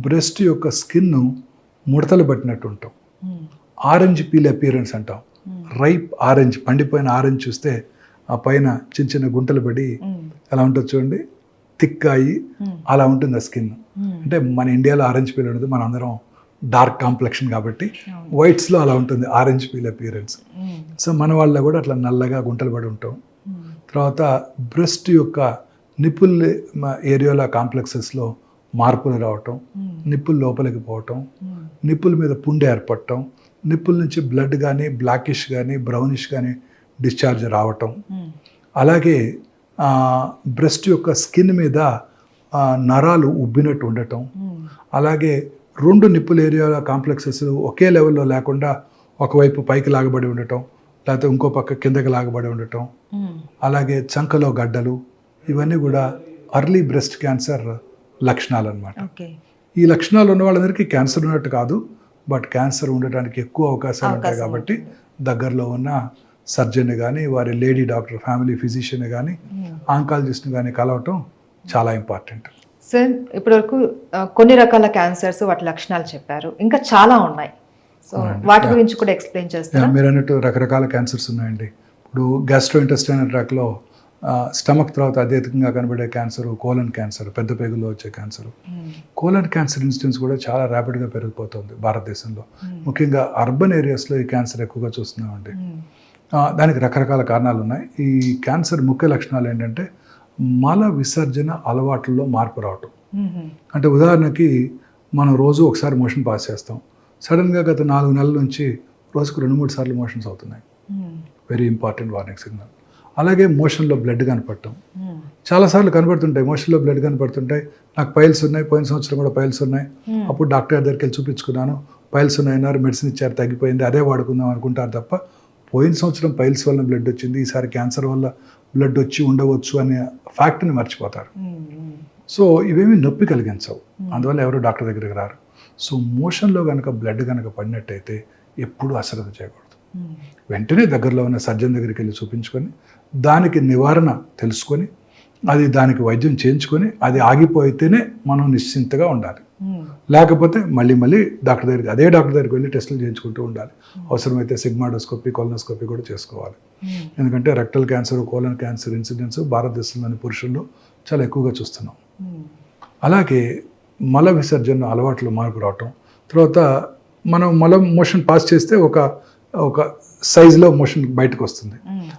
బ్రెస్ట్ యొక్క స్కిన్ ముడతలు పట్టినట్టు ఉంటాం. ఆరెంజ్ పీల్ అపియరెన్స్ అంటాం. రైప్ ఆరెంజ్, పండిపోయిన ఆరెంజ్ చూస్తే ఆ పైన చిన్న చిన్న గుంటలు పడి ఎలా ఉంటుంది చూడండి, థిక్ అయ్యి అలా ఉంటుంది ఆ స్కిన్. అంటే మన ఇండియాలో ఆరెంజ్ పీల్ ఉండదు, మన అందరం డార్క్ కాంప్లెక్షన్ కాబట్టి వైట్స్లో అలా ఉంటుంది ఆరెంజ్ పీల్ అపియరెన్స్. సో మన వాళ్ళలో కూడా అట్లా నల్లగా గుంటలు పడి ఉంటాం. తర్వాత బ్రెస్ట్ యొక్క నిప్పుల్ ఏరియాలో కాంప్లెక్సెస్లో మార్పులు రావటం, నిప్పులు లోపలికి పోవటం, నిప్పుల మీద పుండె ఏర్పడటం, నిప్పుల నుంచి బ్లడ్ కానీ బ్లాకిష్ కానీ బ్రౌనిష్ కానీ డిశ్చార్జ్ రావటం. అలాగే బ్రెస్ట్ యొక్క స్కిన్ మీద నరాలు ఉబ్బినట్టు ఉండటం. అలాగే రెండు నిప్పుల ఏరియాల కాంప్లెక్సెస్ ఒకే లెవెల్లో లేకుండా ఒకవైపు పైకి లాగబడి ఉండటం, లేకపోతే ఇంకో పక్క కిందకి లాగబడి ఉండటం. అలాగే చంకలో గడ్డలు, ఇవన్నీ కూడా అర్లీ బ్రెస్ట్ క్యాన్సర్ లక్షణాలు అన్నమాట. ఈ లక్షణాలు ఉన్న వాళ్ళందరికీ క్యాన్సర్ ఉన్నట్టు కాదు, బట్ క్యాన్సర్ ఉండటానికి ఎక్కువ అవకాశాలు ఉంటాయి కాబట్టి దగ్గరలో ఉన్న సర్జన్ కానీ, వారి లేడీ డాక్టర్, ఫ్యామిలీ ఫిజిషియన్ కానీ, ఆంకాలజిస్ట్ని కానీ కలవటం చాలా ఇంపార్టెంట్. సార్ ఇప్పటివరకు కొన్ని రకాల క్యాన్సర్స్ వాటి లక్షణాలు చెప్పారు, ఇంకా చాలా ఉన్నాయి. సో వాటి గురించి కూడా ఎక్స్ప్లెయిన్ చేస్తారా? మీరు అన్నట్టు రకరకాల క్యాన్సర్స్ ఉన్నాయండి. ఇప్పుడు గ్యాస్ట్రో ఇంటెస్టైనల్ ట్రాక్లో స్టమక్ తర్వాత అత్యధికంగా కనబడే క్యాన్సర్ కోలన్ క్యాన్సర్, పెద్ద పేగుల్లో వచ్చే క్యాన్సర్. కోలన్ క్యాన్సర్ ఇన్సిడెన్స్ కూడా చాలా ర్యాపిడ్గా పెరిగిపోతుంది భారతదేశంలో. ముఖ్యంగా అర్బన్ ఏరియాస్లో ఈ క్యాన్సర్ ఎక్కువగా చూస్తున్నామండి. దానికి రకరకాల కారణాలు ఉన్నాయి. ఈ క్యాన్సర్ ముఖ్య లక్షణాలు ఏంటంటే మల విసర్జన అలవాట్లలో మార్పు రావటం. అంటే ఉదాహరణకి మనం రోజు ఒకసారి మోషన్ పాస్ చేస్తాం, సడన్గా గత 4 నెలల నుంచి రోజుకు 2-3 సార్లు మోషన్స్ అవుతున్నాయి. Very important warning signal. అలాగే మోషన్లో బ్లడ్ కనపడటం చాలాసార్లు కనపడుతుంటాయి. మోషన్లో బ్లడ్ కనపడుతుంటాయి. నాకు పైల్స్ ఉన్నాయి, పోయిన సంవత్సరం కూడా పైల్స్ ఉన్నాయి, అప్పుడు డాక్టర్ దగ్గరికి వెళ్ళి చూపించుకున్నాను, పైల్స్ ఉన్నాయన్నారు, మెడిసిన్ ఇచ్చారు, తగ్గిపోయింది, అదే వాడుకుందాం అనుకుంటారు తప్ప పోయిన సంవత్సరం పైల్స్ వల్ల బ్లడ్ వచ్చింది, ఈసారి క్యాన్సర్ వల్ల బ్లడ్ వచ్చి ఉండవచ్చు అనే ఫ్యాక్ట్ని మర్చిపోతారు. సో ఇవేమీ నొప్పి కలిగించవు, అందువల్ల ఎవరు డాక్టర్ దగ్గరికి రారు. సో మోషన్లో కనుక బ్లడ్ కనుక పడినట్టయితే ఎప్పుడూ అశ్రద్ధ చేయకూడదు. వెంటనే దగ్గరలో ఉన్న సర్జన్ దగ్గరికి వెళ్ళి చూపించుకొని దానికి నివారణ తెలుసుకొని అది దానికి వైద్యం చేయించుకొని అది ఆగిపోయితేనే మనం నిశ్చింతగా ఉండాలి. లేకపోతే మళ్ళీ డాక్టర్ దగ్గరికి, అదే డాక్టర్ దగ్గరికి వెళ్ళి టెస్టులు చేయించుకుంటూ ఉండాలి. అవసరమైతే సిగ్మాడోస్కోపీ, కొలనోస్కోపీ కూడా చేసుకోవాలి. ఎందుకంటే rectal cancer, colon cancer incidence భారతదేశంలోని పురుషుల్లో చాలా ఎక్కువగా చూస్తున్నాం. అలాగే మల విసర్జన అలవాట్లు మార్పు రావటం, తర్వాత మనం మోషన్ పాస్ చేస్తే ఒక సైజులో మోషన్ బయటకు వస్తుంది.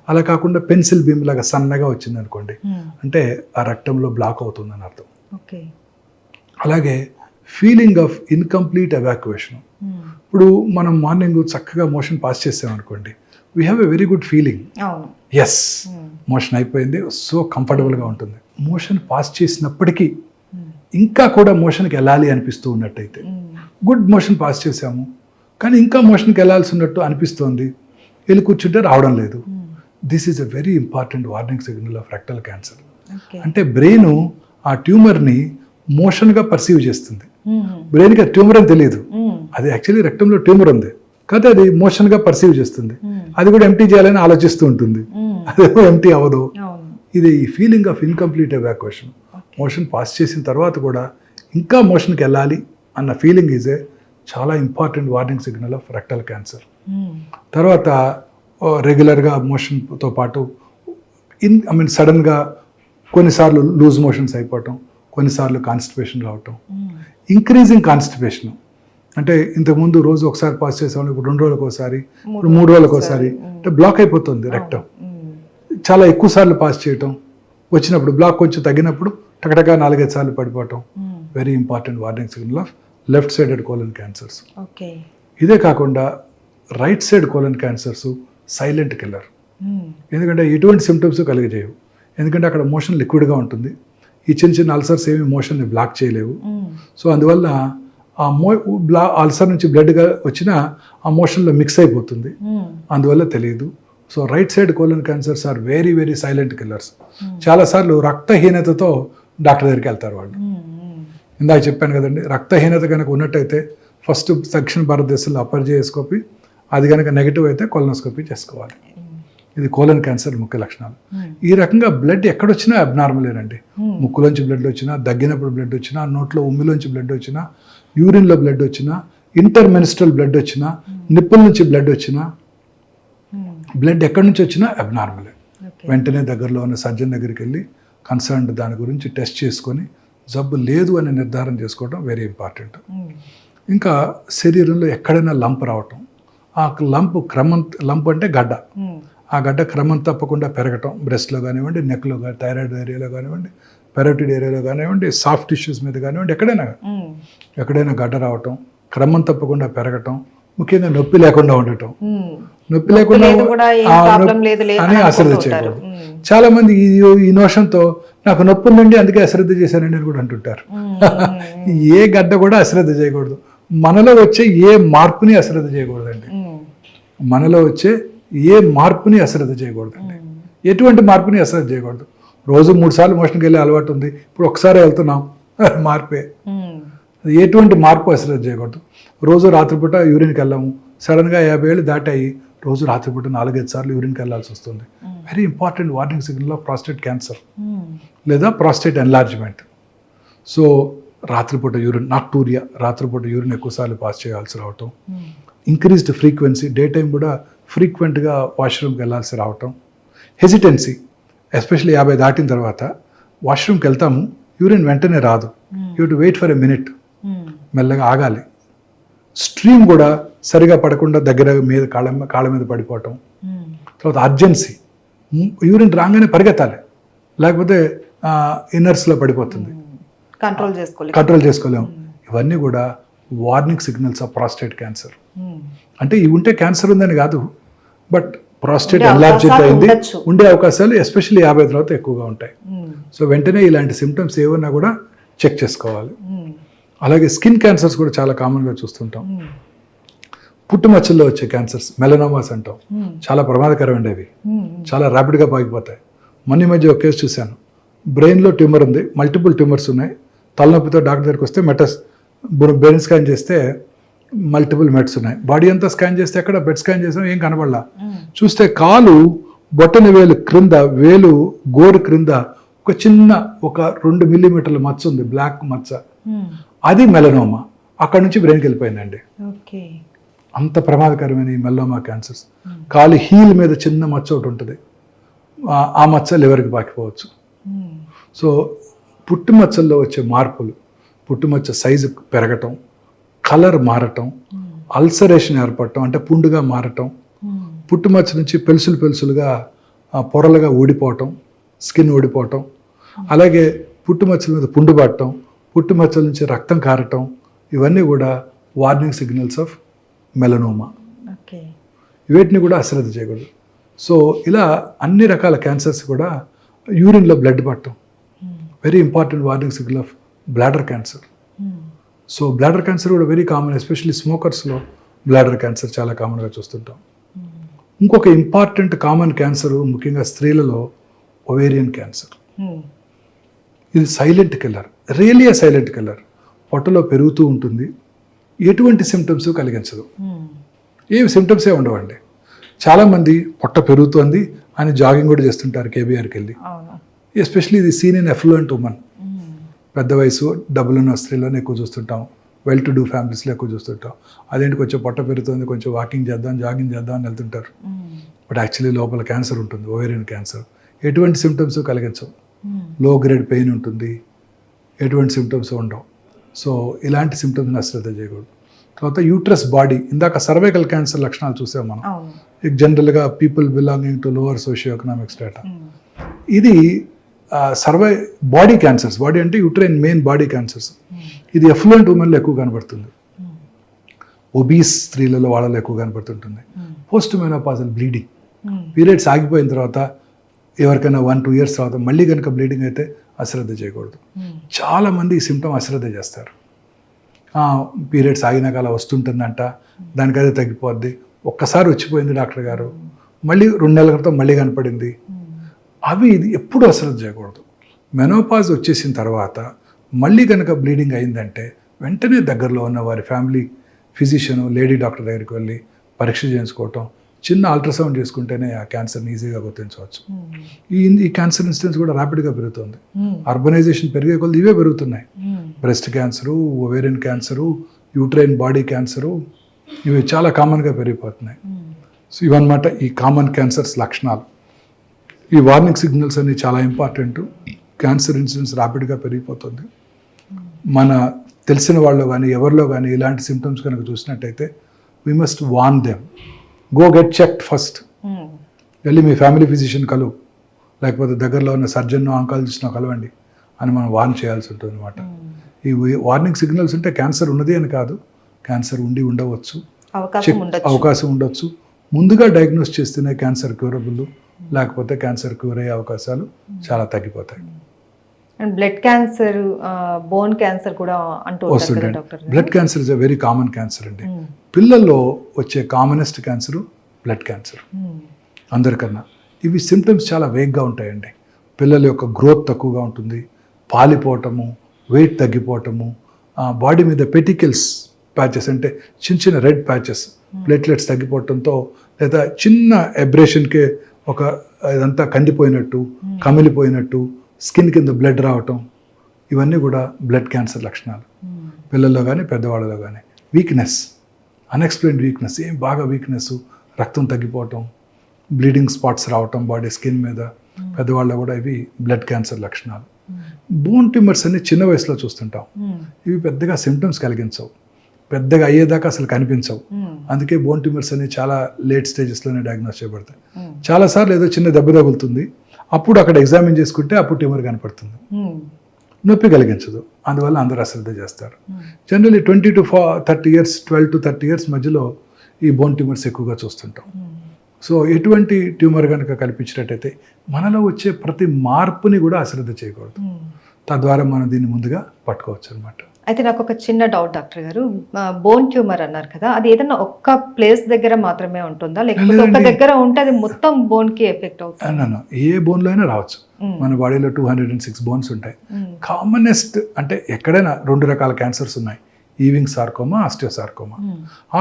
అలా కాకుండా పెన్సిల్ బీమ్ లాగా సన్నగా వచ్చింది అనుకోండి, అంటే ఆ రక్తంలో బ్లాక్ అవుతుందని అర్థం. అలాగే ఫీలింగ్ ఆఫ్ ఇన్కంప్లీట్ ఎవాక్యుయేషన్. ఇప్పుడు మనం మార్నింగ్ చక్కగా మోషన్ పాస్ చేసామనుకోండి, we have a very good feeling, as motion అయిపోయింది, సో కంఫర్టబుల్గా ఉంటుంది. మోషన్ పాస్ చేసినప్పటికీ ఇంకా కూడా మోషన్కి వెళ్ళాలి అనిపిస్తూ ఉన్నట్టయితే, గుడ్ మోషన్ పాస్ చేసాము కానీ ఇంకా మోషన్కి వెళ్ళాల్సి ఉన్నట్టు అనిపిస్తోంది, వెళ్ళి కూర్చుంటే రావడం లేదు, this is a very important warning signal of rectal cancer. అంటే బ్రెయిన్ ఆ ట్యూమర్ని మోషన్గా పర్సీవ్ చేస్తుంది. బ్రెయిన్కి ట్యూమర్ అని తెలియదు, అది యాక్చువల్లీ రెక్టంలో ట్యూమర్ ఉంది కదా, అది మోషన్గా పర్సీవ్ చేస్తుంది. అది కూడా ఎంటీ చేయాలని ఆలోచిస్తూ ఉంటుంది, అదేమో ఎంటీ అవ్వదు. ఇది feeling of incomplete evacuation. Motion pass చేసిన తర్వాత కూడా ఇంకా మోషన్కి వెళ్ళాలి అన్న ఫీలింగ్ ఈజ్ ఏ చాలా important warning signal of rectal cancer. తర్వాత రెగ్యులర్గా మోషన్తో పాటు సడన్గా కొన్నిసార్లు లూజ్ మోషన్స్ అయిపోవటం, కొన్నిసార్లు కాన్స్టిపేషన్ రావటం. ఇంక్రీజింగ్ కాన్స్టిపేషన్ అంటే ఇంతకుముందు రోజు ఒకసారి పాస్ చేసేవాళ్ళు, ఇప్పుడు 2 రోజులకు ఒకసారి, ఇప్పుడు 3 రోజులకు ఒకసారి, అంటే బ్లాక్ అయిపోతుంది రెక్టం. చాలా ఎక్కువ సార్లు పాస్ చేయటం, వచ్చినప్పుడు బ్లాక్ కొంచెం తగ్గినప్పుడు టకటగా 4-5 సార్లు పడిపోవటం. Very important warning signal of left sided colon cancers. ఇదే కాకుండా right side colon cancers silent killer. ఎందుకంటే ఎటువంటి సిమ్టమ్స్ కలిగజేయవు, ఎందుకంటే అక్కడ మోషన్ లిక్విడ్గా ఉంటుంది. ఈ చిన్న అల్సర్స్ ఏమి మోషన్ని బ్లాక్ చేయలేవు. సో అందువల్ల ఆ అల్సర్ నుంచి బ్లడ్గా వచ్చినా ఆ మోషన్లో మిక్స్ అయిపోతుంది, అందువల్ల తెలియదు. So right side colon cancers are very very silent killers. చాలాసార్లు రక్తహీనతతో డాక్టర్ దగ్గరికి వెళ్తారు వాళ్ళు. ఇందాక చెప్పాను కదండి, రక్తహీనత కనుక ఉన్నట్టయితే ఫస్ట్ దక్షిణ భారతదేశంలో అప్పర్ జియోస్కోపీ, అది కనుక నెగిటివ్ అయితే కొలనోస్కోపీ చేసుకోవాలి. ఇది కోలన్ క్యాన్సర్ ముఖ్య లక్షణాలు. ఈ రకంగా బ్లడ్ ఎక్కడొచ్చినా అబ్నార్మలేనండి. ముక్కులోంచి బ్లడ్ వచ్చినా, దగ్గినప్పుడు బ్లడ్ వచ్చినా, నోట్లో ఉమ్మిలోంచి బ్లడ్ వచ్చినా, యూరిన్లో బ్లడ్ వచ్చినా, ఇంటర్మెనిస్ట్రల్ బ్లడ్ వచ్చినా, నిప్పుల నుంచి బ్లడ్ వచ్చినా, బ్లడ్ ఎక్కడి నుంచి వచ్చినా అబ్నార్మలే. వెంటనే దగ్గరలో ఉన్న సర్జన్ దగ్గరికి వెళ్ళి కన్సర్న్ దాని గురించి టెస్ట్ చేసుకొని జబ్బు లేదు అని నిర్ధారణ చేసుకోవడం వెరీ ఇంపార్టెంట్. ఇంకా శరీరంలో ఎక్కడైనా లంప్ రావటం, ఆ లంప్ అంటే గడ్డ, ఆ గడ్డ క్రమం తప్పకుండా పెరగటం, బ్రెస్ట్లో కానివ్వండి, నెక్లో కానీ, థైరాయిడ్ ఏరియాలో కానివ్వండి, పెరోటిడ్ ఏరియాలో కానివ్వండి, సాఫ్ట్ టిష్యూస్ మీద కానివ్వండి, ఎక్కడైనా గడ్డ రావటం, క్రమం తప్పకుండా పెరగటం, ముఖ్యంగా నొప్పి లేకుండా ఉండటం. నొప్పి లేకుండా అని అశ్రద్ధ చేయకూడదు. చాలా మంది ఈ నోషంతో నాకు నొప్పి ఉందండి అందుకే అశ్రద్ధ చేశానండి అని కూడా అంటుంటారు. ఏ గడ్డ కూడా అశ్రద్ధ చేయకూడదు. మనలో వచ్చే ఏ మార్పుని అశ్రద్ధ చేయకూడదండి. మనలో వచ్చే ఏ మార్పుని అశ్రద్ధ చేయకూడదండి. ఎటువంటి మార్పుని అశ్రద్ధ చేయకూడదు. రోజు 3 సార్లు మోషన్కి వెళ్ళే అలవాటు ఉంది, ఇప్పుడు ఒకసారి వెళ్తున్నాం, మార్పే. ఎటువంటి మార్పు అశ్రద్ధ చేయకూడదు. రోజు రాత్రిపూట యూరిన్కి వెళ్ళాము, సడన్గా 50 ఏళ్ళు దాటాయి, రోజు రాత్రిపూట 4-5 సార్లు యూరిన్కి వెళ్ళాల్సి వస్తుంది. Very important warning signal of prostate cancer లేదా ప్రాస్టేట్ ఎన్లార్జ్మెంట్. సో రాత్రిపూట యూరిన్, నాక్టూరియా, రాత్రిపూట యూరిన్ ఎక్కువసార్లు పాస్ చేయాల్సి రావటం, ఇంక్రీజ్డ్ ఫ్రీక్వెన్సీ, డే టైం కూడా ఫ్రీక్వెంట్గా వాష్రూమ్కి వెళ్ళాల్సి రావటం, హెసిటెన్సీ, ఎస్పెషల్లీ 50 దాటిన తర్వాత వాష్రూమ్కి వెళ్తాము, యూరిన్ వెంటనే రాదు, you to wait for a minute, మెల్లగా ఆగాలి. స్ట్రీమ్ కూడా సరిగా పడకుండా దగ్గర మీద కాళ్ళ మీద పడిపోవటం. తర్వాత అర్జెన్సీ, యూరిన్ రాగానే పరిగెత్తాలి, లేకపోతే ఇన్నర్స్లో పడిపోతుంది, కంట్రోల్ చేసుకోలేము. ఇవన్నీ కూడా warning signals of prostate cancer. అంటే ఇవి ఉంటే క్యాన్సర్ ఉందని కాదు, బట్ ప్రాస్టేట్ ఎన్లార్జ్డ్ అయింది ఉండే అవకాశాలు ఎస్పెషల్లీ 50 తర్వాత ఎక్కువగా ఉంటాయి. సో వెంటనే ఇలాంటి సిమ్టమ్స్ ఏమన్నా కూడా చెక్ చేసుకోవాలి. అలాగే స్కిన్ క్యాన్సర్స్ కూడా చాలా కామన్గా చూస్తుంటాం. పుట్టుమచ్చల్లో వచ్చే క్యాన్సర్స్, మెలనోమాస్ అంటాం, చాలా ప్రమాదకరమైనవి, చాలా ర్యాపిడ్గా పాకిపోతాయి. మొన్న మధ్య ఒక కేసు చూశాను, బ్రెయిన్లో ట్యూమర్ ఉంది, మల్టిపుల్ ట్యూమర్స్ ఉన్నాయి, తలనొప్పితో డాక్టర్ దగ్గరికి వస్తే బ్రెయిన్ స్కాన్ చేస్తే మల్టిపుల్ మెట్స్ ఉన్నాయి. బాడీ అంతా స్కాన్ చేస్తే ఎక్కడ బెడ్ స్కాన్ చేసాం, ఏం కనబడలా. చూస్తే కాలు బొట్టన వేలు క్రింద, వేలు గోరు క్రింద ఒక చిన్న 2 మిల్లీమీటర్ల మచ్చ ఉంది, బ్లాక్ మచ్చ, అది మెలనోమా. అక్కడ నుంచి బ్రెయిన్కి వెళ్ళిపోయిందండి. అంత ప్రమాదకరమైన ఈ మెలనోమా క్యాన్సర్స్. కాలు హీల్ మీద చిన్న మచ్చ ఒకటి ఉంటుంది, ఆ మచ్చ లివర్కి పాకిపోవచ్చు. సో పుట్టుమచ్చల్లో వచ్చే మార్పులు, పుట్టుమచ్చ సైజు పెరగటం, కలర్ మారటం, అల్సరేషన్ ఏర్పడటం అంటే పుండుగా మారటం, పుట్టుమచ్చ నుంచి పెలుసులుగా పొరలుగా ఊడిపోవటం, స్కిన్ ఊడిపోవటం, అలాగే పుట్టుమచ్చల మీద పుండు పట్టడం, పుట్టుమచ్చల నుంచి రక్తం కారటం, ఇవన్నీ కూడా వార్నింగ్ సిగ్నల్స్ ఆఫ్ మెలనోమా. వీటిని కూడా అశ్రద్ధ చేయకూడదు. సో ఇలా అన్ని రకాల క్యాన్సర్స్ కూడా యూరిన్లో బ్లడ్ పట్టడం very important warning signal of bladder cancer. So bladder cancer కూడా వెరీ కామన్, ఎస్పెషల్లీ స్మోకర్స్లో బ్లాడర్ క్యాన్సర్ చాలా కామన్గా చూస్తుంటాం. ఇంకొక ఇంపార్టెంట్ కామన్ క్యాన్సర్ ముఖ్యంగా స్త్రీలలో ఒవేరియన్ క్యాన్సర్. ఇది silent killer, really a silent killer. పొట్టలో పెరుగుతూ ఉంటుంది, ఎటువంటి సిమ్టమ్స్ కలిగించదు, ఏమి సిమ్టమ్సే ఉండవండి. చాలామంది పొట్ట పెరుగుతోంది అని జాగింగ్ కూడా చేస్తుంటారు కేబీఆర్కి వెళ్ళి. ఎస్పెషల్లీ ఇది సీన్ ఇన్ ఎఫ్లూయెంట్ ఉమెన్, పెద్ద వయసు డబ్బులున్న స్త్రీలోనే ఎక్కువ చూస్తుంటాం, వెల్ టు డూ ఫ్యామిలీస్లో ఎక్కువ చూస్తుంటాం. అదేంటి కొంచెం పొట్ట పెరుగుతుంది, కొంచెం వాకింగ్ చేద్దాం, జాగింగ్ చేద్దాం అని వెళ్తుంటారు. బట్ యాక్చువల్లీ లోపల క్యాన్సర్ ఉంటుంది, ఓవేరియన్ క్యాన్సర్. ఎటువంటి సిమ్టమ్స్ కలిగించవు, లో గ్రేడ్ పెయిన్ ఉంటుంది, ఎటువంటి సిమ్టమ్స్ ఉండవు. సో ఇలాంటి సిమ్టమ్స్ని అశ్రద్ధ చేయకూడదు. తర్వాత యూట్రస్ బాడీ, ఇందాక సర్వైకల్ క్యాన్సర్ లక్షణాలు చూసాం మనం. జనరల్గా people belonging to lower socio economic status. ఇది బాడీ క్యాన్సర్స్, బాడీ అంటే యూట్రైన్ మెయిన్ బాడీ క్యాన్సర్స్. ఇది ఎఫ్లూయెంట్ ఉమెన్లో ఎక్కువ కనబడుతుంది, ఒబీస్ స్త్రీలలో వాళ్ళలో ఎక్కువ కనబడుతుంటుంది. పోస్ట్ మెనోపాజల్ బ్లీడింగ్, పీరియడ్స్ ఆగిపోయిన తర్వాత ఎవరికైనా 1-2 ఇయర్స్ తర్వాత మళ్ళీ కనుక బ్లీడింగ్ అయితే అశ్రద్ధ చేయకూడదు. చాలామంది ఈ సిమ్టమ్ అశ్రద్ధ చేస్తారు. పీరియడ్స్ ఆగినాక అలా వస్తుంటుందంట, దానికదే తగ్గిపోద్ది, ఒక్కసారి వచ్చిపోయింది డాక్టర్ గారు, మళ్ళీ 2 నెలల క్రితం మళ్ళీ కనపడింది. అవి ఇది ఎప్పుడు అశ్రద్ధ చేయకూడదు. మెనోపాజ్ వచ్చేసిన తర్వాత మళ్ళీ కనుక బ్లీడింగ్ అయిందంటే వెంటనే దగ్గరలో ఉన్న వారి ఫ్యామిలీ ఫిజిషియన్ లేడీ డాక్టర్ దగ్గరికి వెళ్ళి పరీక్ష చేయించుకోవటం, చిన్న అల్ట్రాసౌండ్ చేసుకుంటేనే ఆ క్యాన్సర్ని ఈజీగా గుర్తించవచ్చు. ఈ క్యాన్సర్ ఇన్సిడెన్స్ కూడా ర్యాపిడ్గా పెరుగుతుంది. అర్బనైజేషన్ పెరిగే కొద్ది ఇవే పెరుగుతున్నాయి. Breast cancer, ovarian cancer, uterine body cancer, ఇవి చాలా కామన్గా పెరిగిపోతున్నాయి. సో ఇవన్నమాట ఈ కామన్ క్యాన్సర్స్ లక్షణాలు. ఈ వార్నింగ్ సిగ్నల్స్ అన్ని చాలా ఇంపార్టెంట్. క్యాన్సర్ ఇన్సిడెన్స్ ర్యాపిడ్గా పెరిగిపోతుంది. మన తెలిసిన వాళ్ళు కానీ ఎవరిలో కానీ ఇలాంటి సిమ్టమ్స్ కనుక చూసినట్టయితే we must warn them, go get checked first. వెళ్ళి మీ ఫ్యామిలీ ఫిజిషియన్ కలువు, లేకపోతే దగ్గరలో ఉన్న సర్జన్ ఆంకాలజిస్ట్ను కలవండి అని మనం వార్న్ చేయాల్సి ఉంటుంది అనమాట. ఈ వార్నింగ్ సిగ్నల్స్ ఉంటే క్యాన్సర్ ఉన్నది అని కాదు, క్యాన్సర్ ఉండి ఉండవచ్చు, అవకాశం ఉండొచ్చు. ముందుగా డయాగ్నోస్ చేస్తేనే క్యాన్సర్ క్యూరబుల్, లేకపోతే క్యాన్సర్ క్యూర్ అయ్యే అవకాశాలు చాలా తగ్గిపోతాయి. బ్లడ్ క్యాన్సర్, బోన్ క్యాన్సర్ కూడా వస్తుంటాయి. Blood cancer is a very common cancer అండి. పిల్లల్లో వచ్చే కామనెస్ట్ క్యాన్సర్ బ్లడ్ క్యాన్సర్ అందరికన్నా. ఇవి సిమ్టమ్స్ చాలా వేగ్గా ఉంటాయండి. పిల్లల యొక్క గ్రోత్ తక్కువగా ఉంటుంది, పాలిపోవటము, వెయిట్ తగ్గిపోవటము, బాడీ మీద పెటికల్స్ ప్యాచెస్ అంటే చిన్న చిన్న రెడ్ ప్యాచెస్, ప్లేట్లెట్స్ తగ్గిపోవటంతో, లేదా చిన్న ఎబ్రేషన్కే ఒక ఇదంతా కందిపోయినట్టు, కమిలిపోయినట్టు, స్కిన్ కింద బ్లడ్ రావటం, ఇవన్నీ కూడా బ్లడ్ క్యాన్సర్ లక్షణాలు. పిల్లల్లో కానీ పెద్దవాళ్ళలో కానీ. వీక్నెస్, అన్ఎక్స్ప్లెయిన్డ్ వీక్నెస్, ఏం బాగా వీక్నెస్, రక్తం తగ్గిపోవటం, బ్లీడింగ్ స్పాట్స్ రావటం బాడీ స్కిన్ మీద, పెద్దవాళ్ళలో కూడా ఇవి బ్లడ్ క్యాన్సర్ లక్షణాలు. బోన్ ట్యూమర్స్ అన్ని చిన్న వయసులో చూస్తుంటాం. ఇవి పెద్దగా సిమ్టమ్స్ కలిగించవు, పెద్దగా అయ్యేదాకా అసలు కనిపించవు. అందుకే బోన్ ట్యూమర్స్ అనేవి చాలా లేట్ స్టేజెస్లోనే డయాగ్నోస్ చేయబడతాయి. చాలాసార్లు ఏదో చిన్న దెబ్బ తగులుతుంది, అప్పుడు అక్కడ ఎగ్జామిన్ చేసుకుంటే అప్పుడు ట్యూమర్ కనపడుతుంది, నొప్పి కలిగించదు. అందువల్ల అందరూ అశ్రద్ధ చేస్తారు. Generally 20 to 30 years, 12 to 30 years మధ్యలో ఈ బోన్ ట్యూమర్స్ ఎక్కువగా చూస్తుంటాం. సో ఎటువంటి ట్యూమర్ కనుక కల్పించినట్టయితే మనలో వచ్చే ప్రతి మార్పుని కూడా అశ్రద్ధ చేయకూడదు. తద్వారా మనం దీన్ని ముందుగా పట్టుకోవచ్చు అనమాట. అయితే నాకు ఒక చిన్న డౌట్ డాక్టర్ గారు, బోన్ ట్యూమర్ అన్నారు కదా, అది ఏదైనా ఒక్క ప్లేస్ దగ్గర మాత్రమే ఉంటుందా, లేకపోతే ఒక దగ్గర ఉంటే అది మొత్తం బోన్ కి ఎఫెక్ట్ అవుతుంది? ఏ బోన్ లో అయినా రావచ్చు. మన బాడీలో 206 బోన్స్ ఉంటాయి. కామనెస్ట్ అంటే ఎక్కడైనా 2 రకాల క్యాన్సర్స్ ఉన్నాయి, Ewing sarcoma, osteosarcoma.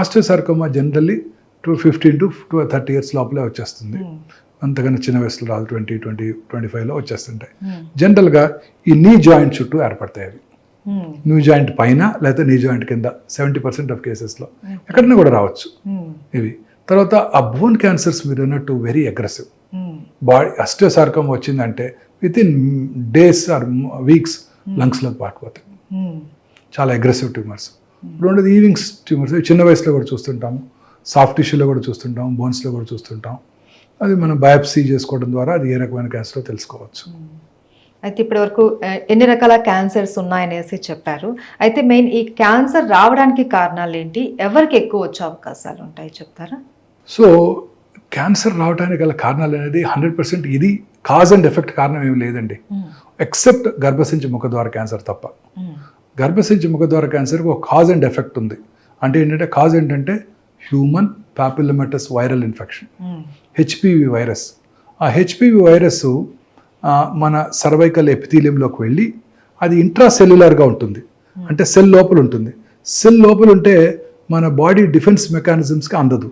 Osteosarcoma generally 15 to 30 years లోపలే వచ్చేస్తుంది. అంతకన్నా చిన్న వయసులో రాదు, 20, 25లో వచ్చేస్తుంటాయి. జనరల్గా ఈ నీ జాయింట్ చుట్టూ ఏర్పడతాయి అవి. నీ జాయింట్ పైన లేదా నీ జాయింట్ కింద 70% ఆఫ్ కేసెస్లో ఎక్కడైనా కూడా రావచ్చు ఇవి. తర్వాత ఆ బోన్ క్యాన్సర్స్ మీరు అన్నట్టు వెరీ అగ్రెసివ్. బాడీ ఆస్టియోసార్కోమా వచ్చిందంటే within days or weeks లంగ్స్లోకి పాకిపోతాయి. చాలా అగ్రెసివ్ ట్యూమర్స్. రెండోది ఈవింగ్స్ ట్యూమర్స్, చిన్న వయసులో కూడా చూస్తుంటాము, సాఫ్ట్ టిష్యూలో కూడా చూస్తుంటాం, బోన్స్లో కూడా చూస్తుంటాం. అది మనం బయాప్సీ చేసుకోవడం ద్వారా అది ఏ రకమైన క్యాన్సరో తెలుసుకోవచ్చు. అయితే ఇప్పటి వరకు ఎన్ని రకాల క్యాన్సర్స్ ఉన్నాయనేసి చెప్పారు. అయితే మెయిన్ ఈ క్యాన్సర్ రావడానికి కారణాలు ఏంటి, ఎవరికి ఎక్కువ వచ్చే అవకాశాలు ఉంటాయి చెప్తారా? సో క్యాన్సర్ రావడానికి గల కారణాలు అనేది 100% ఇది కాజ్ అండ్ ఎఫెక్ట్ కారణం ఏమి లేదండి, ఎక్సెప్ట్ గర్భసంచి ముఖద్వార క్యాన్సర్ తప్ప. గర్భసంచి ముఖద్వార క్యాన్సర్కి ఒక కాజ్ అండ్ ఎఫెక్ట్ ఉంది. అంటే ఏంటంటే కాజ్ ఏంటంటే human papillomatous viral infection, HPV virus. ఆ హెచ్పివి వైరస్ మన సర్వైకల్ ఎపిథీలియంలోకి వెళ్ళి అది ఇంట్రాసెల్యులర్గా ఉంటుంది, అంటే సెల్ లోపల ఉంటుంది. సెల్ లోపల ఉంటే మన బాడీ డిఫెన్స్ మెకానిజమ్స్కి అందదు,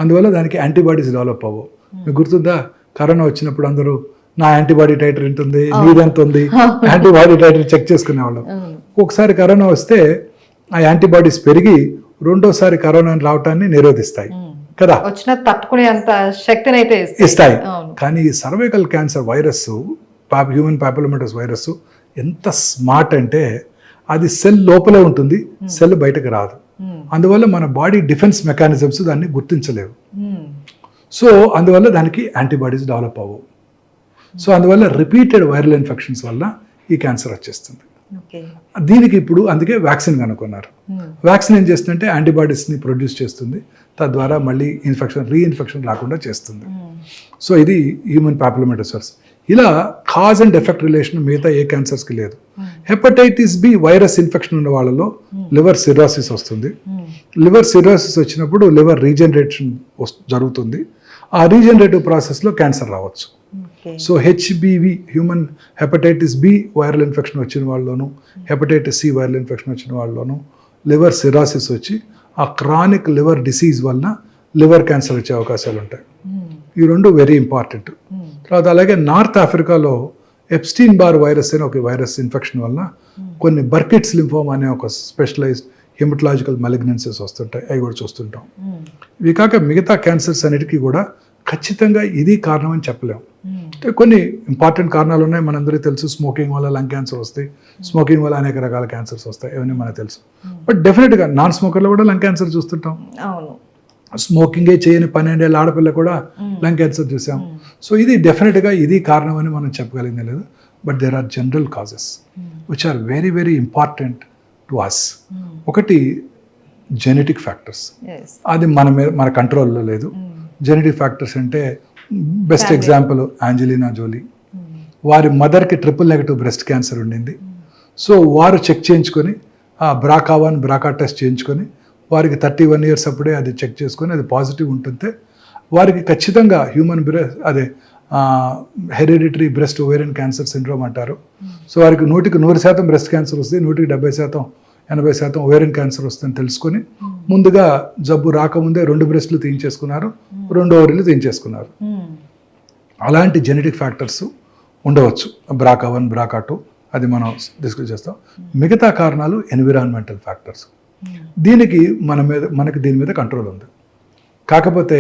అందువల్ల దానికి యాంటీబాడీస్ డెవలప్ అవ్వవు. మీకు గుర్తుందా, కరోనా వచ్చినప్పుడు అందరూ నా యాంటీబాడీ టైటర్ ఎంత ఉంది, నీదెంత ఉంది, యాంటీబాడీ టైటర్ చెక్ చేసుకునేవాళ్ళం. ఒకసారి కరోనా వస్తే ఆ యాంటీబాడీస్ పెరిగి రెండోసారి కరోనా రావటాన్ని నిరోధిస్తాయి కదా, వచ్చిన తట్టుకునే అంత శక్తిని అయితే ఇస్తాయి. కానీ ఈ cervical cancer virus, human papillomatous virus ఎంత స్మార్ట్ అంటే అది సెల్ లోపలే ఉంటుంది, సెల్ బయటకు రాదు. అందువల్ల మన బాడీ డిఫెన్స్ మెకానిజమ్స్ దాన్ని గుర్తించలేవు. సో అందువల్ల దానికి యాంటీబాడీస్ డెవలప్ అవ్వవు. సో అందువల్ల రిపీటెడ్ వైరల్ ఇన్ఫెక్షన్స్ వల్ల ఈ క్యాన్సర్ వచ్చేస్తుంది. దీనికి ఇప్పుడు అందుకే వ్యాక్సిన్ కనుక్కున్నారు. వ్యాక్సిన్ ఏం చేస్తుందంటే యాంటీబాడీస్ని ప్రొడ్యూస్ చేస్తుంది, తద్వారా మళ్ళీ రీఇన్ఫెక్షన్ రాకుండా చేస్తుంది. సో ఇది హ్యూమన్ పాపిలోమాటస్ వైరస్. ఇలా కాజ్ అండ్ ఎఫెక్ట్ రిలేషన్ మిగతా ఏ క్యాన్సర్స్కి లేదు. హెపటైటిస్ బి వైరస్ ఇన్ఫెక్షన్ ఉన్న వాళ్ళలో లివర్ సిరోసిస్ వస్తుంది. లివర్ సిరోసిస్ వచ్చినప్పుడు లివర్ రీజనరేషన్ జరుగుతుంది. ఆ రీజనరేటివ్ ప్రాసెస్లో క్యాన్సర్ రావచ్చు. Okay. So HBV human hepatitis B viral infection వచ్చిన వాళ్ళలోను, హెపటైటిస్ సి వైరల్ ఇన్ఫెక్షన్ వచ్చిన వాళ్ళలోను లివర్ సిరాసిస్ వచ్చి ఆ క్రానిక్ లివర్ డిసీజ్ వలన లివర్ క్యాన్సర్ వచ్చే అవకాశాలు ఉంటాయి. ఈ రెండు వెరీ ఇంపార్టెంట్. తర్వాత అలాగే నార్త్ ఆఫ్రికాలో ఎప్స్టీన్ బార్ వైరస్ అనే ఒక వైరస్ ఇన్ఫెక్షన్ వలన కొన్ని బర్కిట్స్ లింఫోమా అనే ఒక స్పెషలైజ్డ్ హెమటలాజికల్ మలిగ్నెన్సీస్ వస్తుంటాయి, అవి కూడా చూస్తుంటాం. ఇవి కాక మిగతా క్యాన్సర్స్ అన్నిటికీ కూడా ఖచ్చితంగా ఇది కారణం అని చెప్పలేము. కొన్ని ఇంపార్టెంట్ కారణాలు ఉన్నాయి, మనందరికీ తెలుసు. స్మోకింగ్ వల్ల లంగ్ క్యాన్సర్ వస్తాయి, స్మోకింగ్ వల్ల అనేక రకాల క్యాన్సర్స్ వస్తాయి, ఇవన్నీ మనకు తెలుసు. బట్ డెఫినెట్గా నాన్ స్మోకర్లో కూడా లంగ్ క్యాన్సర్ చూస్తుంటాం. అవును. స్మోకింగే చేయని 12 ఏళ్ళ ఆడపిల్ల కూడా లంగ్ క్యాన్సర్ చూసాం. సో ఇది డెఫినెట్గా ఇది కారణం అని మనం చెప్పగలిగిందే లేదు. But there are general causes which are very very important to us. ఒకటి జెనెటిక్ ఫ్యాక్టర్స్, అది మన కంట్రోల్లో లేదు. జెనెటిక్ ఫ్యాక్టర్స్ అంటే బెస్ట్ ఎగ్జాంపుల్ ఆంజెలినా జోలీ. వారి మదర్కి ట్రిపుల్-నెగటివ్ బ్రెస్ట్ క్యాన్సర్ ఉండింది. సో వారు చెక్ చేయించుకొని ఆ BRCA1 BRCA టెస్ట్ చేయించుకొని వారికి 31 years అప్పుడే అది చెక్ చేసుకొని అది పాజిటివ్ ఉంటుంటే వారికి ఖచ్చితంగా హ్యూమన్ అదే hereditary breast ovarian cancer syndrome అంటారు. సో వారికి 100% బ్రెస్ట్ క్యాన్సర్ వస్తుంది, 70% 80% ఓవేరియన్ క్యాన్సర్ వస్తుందని తెలుసుకొని ముందుగా జబ్బు రాకముందే 2 బ్రెస్ట్లు తీయించేసుకున్నారు, 2 ఓవరీలు తీయించేసుకున్నారు. అలాంటి జెనెటిక్ ఫ్యాక్టర్స్ ఉండవచ్చు. BRCA1 BRCA2 అది మనం డిస్కస్ చేస్తాం. మిగతా కారణాలు ఎన్విరాన్మెంటల్ ఫ్యాక్టర్స్. దీనికి మనకి దీని మీద కంట్రోల్ ఉంది. కాకపోతే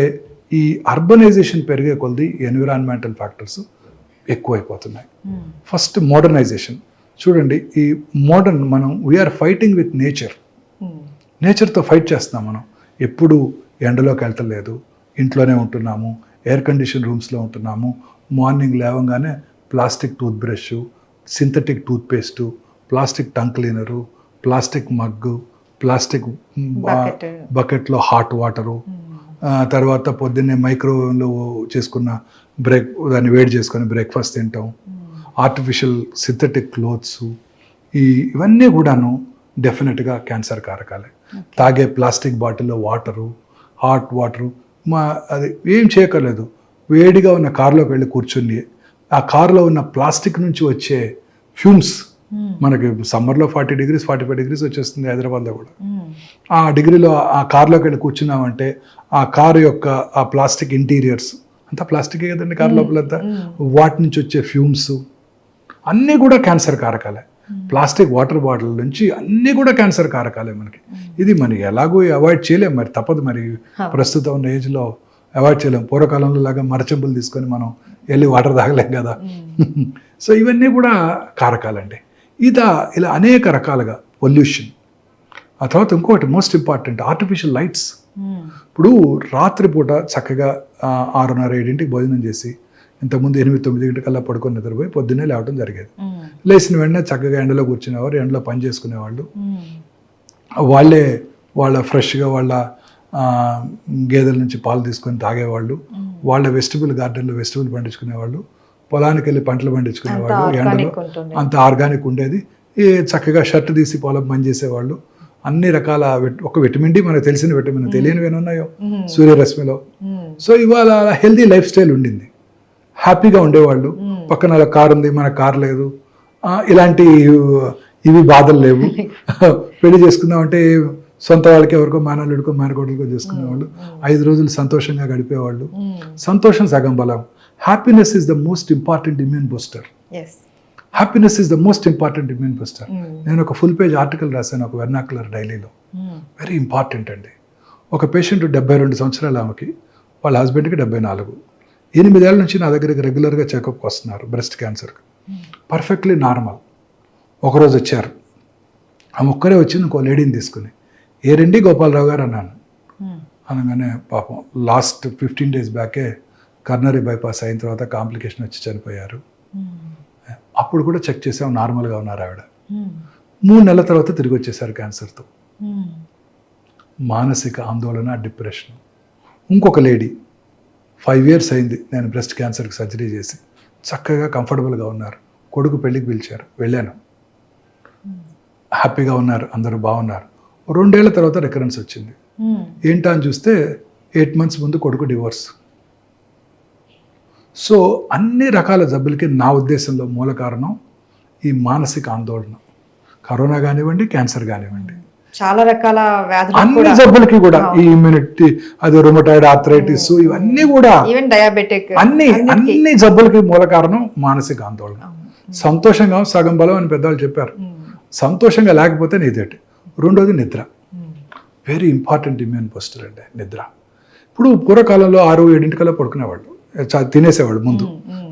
ఈ అర్బనైజేషన్ పెరిగే కొలది ఎన్విరాన్మెంటల్ ఫ్యాక్టర్స్ ఎక్కువైపోతున్నాయి. ఫస్ట్ మోడర్నైజేషన్ చూడండి. ఈ మనం వీఆర్ ఫైటింగ్ విత్ నేచర్తో ఫైట్ చేస్తున్నాం. మనం ఎప్పుడు ఎండలోకి వెళ్తలేదు, ఇంట్లోనే ఉంటున్నాము, ఎయిర్ కండిషన్ రూమ్స్లో ఉంటున్నాము. మార్నింగ్ లేవగానే plastic tooth brush, synthetic toothpaste, plastic tongue cleaner, plastic mug, plastic బకెట్లో హాట్ వాటరు, తర్వాత పొద్దున్నే మైక్రోవేవ్లో చేసుకున్న దాన్ని వేడి చేసుకొని బ్రేక్ఫాస్ట్ తింటాం, ఆర్టిఫిషియల్ సింథటిక్ క్లోత్స్, ఇవన్నీ కూడాను డెఫినెట్గా క్యాన్సర్ కారకాలే. తాగే ప్లాస్టిక్ బాటిల్లో వాటరు, హాట్ వాటరు, అది ఏం చేయక్కర్లేదు. వేడిగా ఉన్న కారులోకి వెళ్ళి కూర్చుని ఆ కారులో ఉన్న ప్లాస్టిక్ నుంచి వచ్చే ఫ్యూమ్స్, మనకి సమ్మర్లో 40 degrees 45 degrees వచ్చేస్తుంది హైదరాబాద్లో కూడా. ఆ డిగ్రీలో ఆ కార్లోకి వెళ్ళి కూర్చున్నామంటే ఆ కారు యొక్క ఆ ప్లాస్టిక్ ఇంటీరియర్స్ అంతా ప్లాస్టికే కదండి, కారు లోపలంతా, వాటి నుంచి వచ్చే ఫ్యూమ్స్ అన్నీ కూడా క్యాన్సర్ కారకాలే. ప్లాస్టిక్ వాటర్ బాటిల్ నుంచి అన్నీ కూడా క్యాన్సర్ కారకాలే మనకి. ఇది మనకి ఎలాగో అవాయిడ్ చేయలేము, మరి తప్పదు. మరి ప్రస్తుతం ఉన్న ఏజ్లో అవాయిడ్ చేయలేము. పూర్వకాలంలో లాగా మరచెంపులు తీసుకొని మనం వెళ్ళి వాటర్ తాగలేం కదా. సో ఇవన్నీ కూడా కారకాలండి. ఇలా అనేక రకాలుగా పొల్యూషన్. ఆ తర్వాత ఇంకొకటి మోస్ట్ ఇంపార్టెంట్, ఆర్టిఫిషియల్ లైట్స్. ఇప్పుడు రాత్రిపూట చక్కగా 6:30-7 భోజనం చేసి ఇంతకుముందు 8-9 కల్లా పడుకొని నిద్రపోయి పొద్దున్నే లేవడం జరిగేది. లేచిన వెంటనే చక్కగా ఎండలో కూర్చునేవారు, ఎండలో పని చేసుకునేవాళ్ళు. వాళ్ళ ఫ్రెష్గా వాళ్ళ గేదెల నుంచి పాలు తీసుకొని తాగేవాళ్ళు. వాళ్ళ వెజిటబుల్ గార్డెన్లో వెజిటబుల్ పండించుకునేవాళ్ళు. పొలానికి వెళ్ళి పంటలు పండించుకునేవాళ్ళు. ఎండలో అంత ఆర్గానిక్ ఉండేది. చక్కగా షర్ట్ తీసి పొలం పని చేసేవాళ్ళు. అన్ని రకాల ఒక విటమిన్ డి, మనకు తెలిసిన విటమిన్, తెలియనివి ఉన్నాయో సూర్యరశ్మిలో. సో ఇవాళ హెల్దీ లైఫ్ స్టైల్ ఉండింది, హ్యాపీగా ఉండేవాళ్ళు. పక్కన కారు ఉంది, మన కారు లేదు, ఇలాంటి ఇవి బాధలు లేవు. పెళ్లి చేసుకుందామంటే సొంత వాళ్ళకి ఎవరికో మేనల్లుడికో మేనకోడలకో చేసుకునేవాళ్ళు. 5 రోజులు సంతోషంగా గడిపేవాళ్ళు. సంతోషం సగం బలం. Happiness is the most important immune booster. Happiness is the most important immune booster. నేను ఒక ఫుల్ పేజ్ ఆర్టికల్ రాశాను ఒక వెర్నాక్యులర్ డైలీలో. వెరీ ఇంపార్టెంట్ అండి. ఒక పేషెంట్ 72 సంవత్సరాల ఆమెకి, వాళ్ళ హస్బెండ్కి 74. 8 ఏళ్ళ నుంచి నా దగ్గరికి రెగ్యులర్గా చెకప్కి వస్తున్నారు బ్రెస్ట్ క్యాన్సర్కి. Perfectly normal. ఒకరోజు వచ్చారు, ఆమె ఒక్కరే వచ్చింది ఇంకో లేడీని తీసుకుని. ఏరండి గోపాలరావు గారు అన్నాను. అనగానే పాపం లాస్ట్ 15 days బ్యాకే కర్నరీ బైపాస్ అయిన తర్వాత కాంప్లికేషన్ వచ్చి చనిపోయారు. అప్పుడు కూడా చెక్ చేసాం, నార్మల్గా ఉన్నారు ఆవిడ. 3 నెలల తర్వాత తిరిగి వచ్చేసారు క్యాన్సర్తో. మానసిక ఆందోళన, డిప్రెషన్. ఇంకొక లేడీ 5 years అయింది నేను బ్రెస్ట్ క్యాన్సర్కి సర్జరీ చేసి, చక్కగా కంఫర్టబుల్గా ఉన్నారు. కొడుకు పెళ్ళికి పిలిచారు, వెళ్ళాను. హ్యాపీగా ఉన్నారు, అందరూ బాగున్నారు. 2 ఏళ్ల తర్వాత రికరెన్స్ వచ్చింది. ఏంటా అని చూస్తే 8 months ముందు కొడుకు డివోర్స్. సో అన్ని రకాల జబ్బులకి నా ఉద్దేశంలో మూల కారణం ఈ మానసిక ఆందోళన. కరోనా కానివ్వండి, క్యాన్సర్ కానివ్వండి, చాలా రకాల వ్యాధులు అన్ని జబ్బులకి కూడా ఈ ఇమ్యూనిటీ, అది రొమటాయిడ్ ఆర్థరైటిస్, ఇవన్నీ కూడా ఈవెన్ డయాబెటిక్ అన్ని జబ్బులకి మూల కారణం మానసిక ఆందోళన. సంతోషంగా సగం బలం అని పెద్దవాళ్ళు చెప్పారు. సంతోషంగా లేకపోతే నీదేటి. రెండోది నిద్ర, వెరీ ఇంపార్టెంట్ ఇమ్యూన్ బూస్టర్ అండి నిద్ర. ఇప్పుడు పూర్వకాలంలో 6-7 పడుకునేవాళ్ళు, తినేసేవాళ్ళు ముందు,